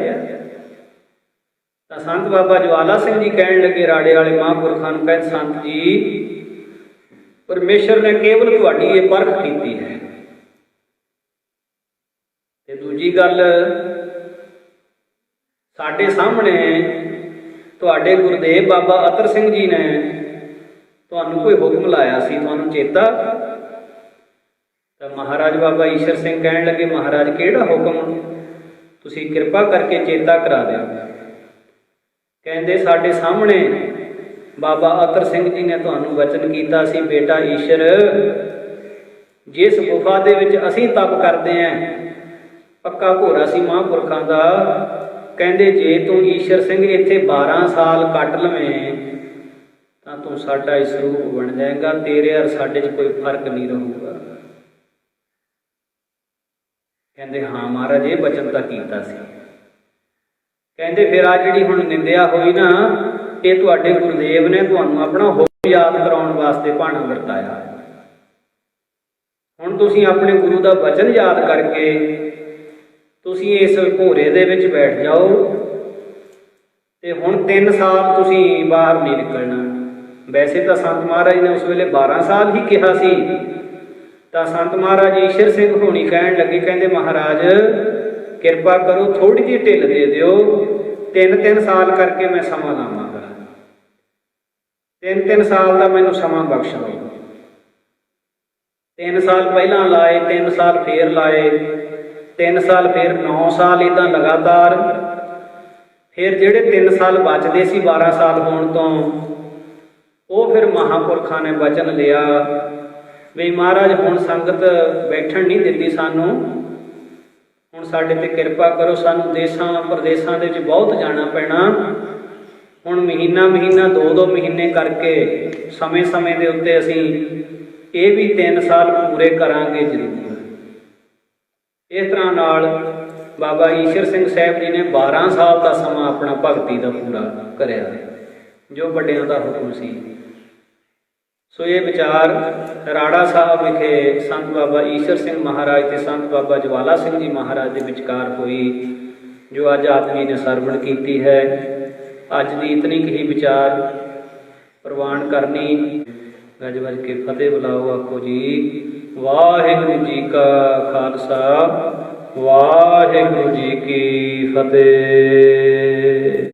ਤਾਂ ਸੰਤ ਬਾਬਾ ਜਵਾਲਾ ਸਿੰਘ ਜੀ ਕਹਿਣ ਲੱਗੇ, ਰਾੜੇ ਵਾਲੇ ਮਹਾਂਪੁਰਖਾਂ ਨੂੰ, ਕਹਿੰਦੇ, ਸੰਤ ਜੀ, ਪਰਮੇਸ਼ਰ ਨੇ ਕੇਵਲ ਤੁਹਾਡੀ ਇਹ ਪਰਖ ਕੀਤੀ ਹੈ। ਤੇ ਦੂਜੀ ਗੱਲ, ਸਾਡੇ ਸਾਹਮਣੇ ਤੁਹਾਡੇ ਗੁਰਦੇਵ ਬਾਬਾ ਅਤਰ ਸਿੰਘ ਜੀ ਨੇ ਤੁਹਾਨੂੰ ਕੋਈ ਹੁਕਮ ਲਾਇਆ ਸੀ, ਤੁਹਾਨੂੰ ਚੇਤਾ? ਤਾਂ ਮਹਾਰਾਜ ਬਾਬਾ ਈਸ਼ਰ ਸਿੰਘ ਕਹਿਣ ਲੱਗੇ, ਮਹਾਰਾਜ, ਕਿਹੜਾ ਹੁਕਮ? ਤੁਸੀਂ ਕਿਰਪਾ ਕਰਕੇ ਚੇਤਾ ਕਰਾ ਦਿਓ। ਕਹਿੰਦੇ ਸਾਡੇ ਸਾਹਮਣੇ ਬਾਬਾ ਅਤਰ ਸਿੰਘ ਜੀ ਨੇ ਤੁਹਾਨੂੰ ਵਚਨ ਕੀਤਾ ਸੀ, ਬੇਟਾ ਈਸ਼ਰ ਜਿਸ ਗੁਫਾ ਦੇ ਵਿੱਚ ਅਸੀਂ ਤਪ ਕਰਦੇ ਆਂ, ਪੱਕਾ ਘੋੜਾ ਸੀ ਮਹਾਂਪੁਰਖਾਂ ਦਾ, ਕਹਿੰਦੇ ਜੇ ਤੂੰ ਈਸ਼ਰ ਸਿੰਘ ਇੱਥੇ 12 ਸਾਲ ਕੱਟ ਲਵੇਂ ਤਾਂ ਤੂੰ ਸਾਡਾ ਹੀ ਸਰੂਪ ਬਣ ਜਾਏਗਾ, ਤੇਰੇ ਔਰ ਸਾਡੇ 'ਚ ਕੋਈ ਫਰਕ ਨਹੀਂ ਰਹੂਗਾ। ਕਹਿੰਦੇ ਹਾਂ ਮਹਾਰਾਜ ਇਹ ਬਚਨ ਤਾਂ ਕੀਤਾ ਸੀ। ਕਹਿੰਦੇ ਫਿਰ ਆ ਜਿਹੜੀ ਹੁਣ ਨਿੰਦਿਆ ਹੋਈ ਨਾ, ਇਹ ਤੁਹਾਡੇ ਗੁਰਦੇਵ ਨੇ ਤੁਹਾਨੂੰ ਆਪਣਾ ਹੁਕਮ ਯਾਦ ਕਰਾਉਣ ਵਾਸਤੇ ਭਾਣਾ ਵਰਤਾਇਆ। ਹੁਣ ਤੁਸੀਂ ਆਪਣੇ ਗੁਰੂ ਦਾ ਬਚਨ ਯਾਦ ਕਰਕੇ ਤੁਸੀਂ ਇਸ ਘੋਰੇ ਦੇ ਵਿੱਚ ਬੈਠ ਜਾਓ ਤੇ ਹੁਣ 3 ਸਾਲ ਤੁਸੀਂ ਬਾਹਰ ਨਹੀਂ ਨਿਕਲਣਾ। ਵੈਸੇ ਤਾਂ ਸੰਤ ਮਹਾਰਾਜ ਨੇ ਉਸ ਵੇਲੇ 12 ਸਾਲ ਹੀ ਕਿਹਾ ਸੀ, ਤਾਂ ਸੰਤ ਮਹਾਰਾਜ ਈਸ਼ਰ ਸਿੰਘ ਹੋਣੀ ਕਹਿਣ ਲੱਗੇ, ਕਹਿੰਦੇ ਮਹਾਰਾਜ ਕਿਰਪਾ ਕਰੋ ਥੋੜੀ ਜਿਹੀ ਢਿੱਲ ਦੇ ਦਿਓ, 3-3 ਸਾਲ ਕਰਕੇ ਮੈਂ ਸਮਾਂ ਲਾਵਾਂਗਾ, 3-3 ਸਾਲ ਦਾ ਮੈਨੂੰ ਸਮਾਂ ਬਖਸ਼ ਦਿਓ। 3 ਸਾਲ ਪਹਿਲਾਂ ਲਾਏ, 3 ਸਾਲ ਫੇਰ ਲਾਏ, 3 ਸਾਲ ਫੇਰ 9 ਸਾਲ, ਇੱਦਾਂ ਲਗਾਤਾਰ। ਫਿਰ ਜਿਹੜੇ 3 ਸਾਲ ਬਚਦੇ ਸੀ 12 ਸਾਲ ਹੋਣ ਤੋਂ, ਉਹ ਫਿਰ ਮਹਾਂਪੁਰਖਾਂ ਨੇ ਵਚਨ ਲਿਆ ਵੀ ਮਹਾਰਾਜ ਹੁਣ ਸੰਗਤ ਬੈਠਣ ਨਹੀਂ ਦਿੰਦੀ ਸਾਨੂੰ, ਹੁਣ ਸਾਡੇ ਤੇ ਕਿਰਪਾ ਕਰੋ, ਸਾਨੂੰ ਦੇਸਾਂ ਪ੍ਰਦੇਸਾਂ ਦੇ ਵਿੱਚ ਬਹੁਤ ਜਾਣਾ ਪੈਣਾ, ਹੁਣ ਮਹੀਨਾ 2-2 ਮਹੀਨੇ ਕਰਕੇ ਸਮੇਂ ਦੇ ਉੱਤੇ ਅਸੀਂ ਇਹ ਵੀ 3 ਸਾਲ ਪੂਰੇ ਕਰਾਂਗੇ ਜ਼ਰੂਰ। ਇਸ ਤਰ੍ਹਾਂ ਨਾਲ ਬਾਬਾ ਈਸ਼ਰ ਸਿੰਘ ਸਾਹਿਬ ਜੀ ਨੇ 12 ਸਾਲ ਦਾ ਸਮਾਂ ਆਪਣਾ ਭਗਤੀ ਦਾ ਪੂਰਾ ਕਰਿਆ, ਜੋ ਵੱਡਿਆਂ ਦਾ ਹੁਕਮ ਸੀ। ਸੋ ਇਹ ਵਿਚਾਰ ਰਾੜਾ ਸਾਹਿਬ ਵਿਖੇ ਸੰਤ ਬਾਬਾ ਈਸ਼ਰ ਸਿੰਘ ਮਹਾਰਾਜ ਤੇ ਸੰਤ ਬਾਬਾ ਜਵਾਲਾ ਸਿੰਘ ਜੀ ਮਹਾਰਾਜ ਦੇ ਵਿਚਕਾਰ ਹੋਈ, ਜੋ ਅੱਜ ਆਪ ਜੀ ਨੇ ਸਰਵਣ ਕੀਤੀ ਹੈ। ਅੱਜ ਦੀ ਇਤਨੀ ਕੁ ਹੀ ਵਿਚਾਰ ਪ੍ਰਵਾਨ ਕਰਨੀ। ਗੱਜ ਵੱਜ ਕੇ ਫਤਿਹ ਬੁਲਾਓ, ਆਖੋ ਜੀ ਵਾਹਿਗੁਰੂ ਜੀ ਕਾ ਖਾਲਸਾ, ਵਾਹਿਗੁਰੂ ਜੀ ਕੀ ਫਤਿਹ।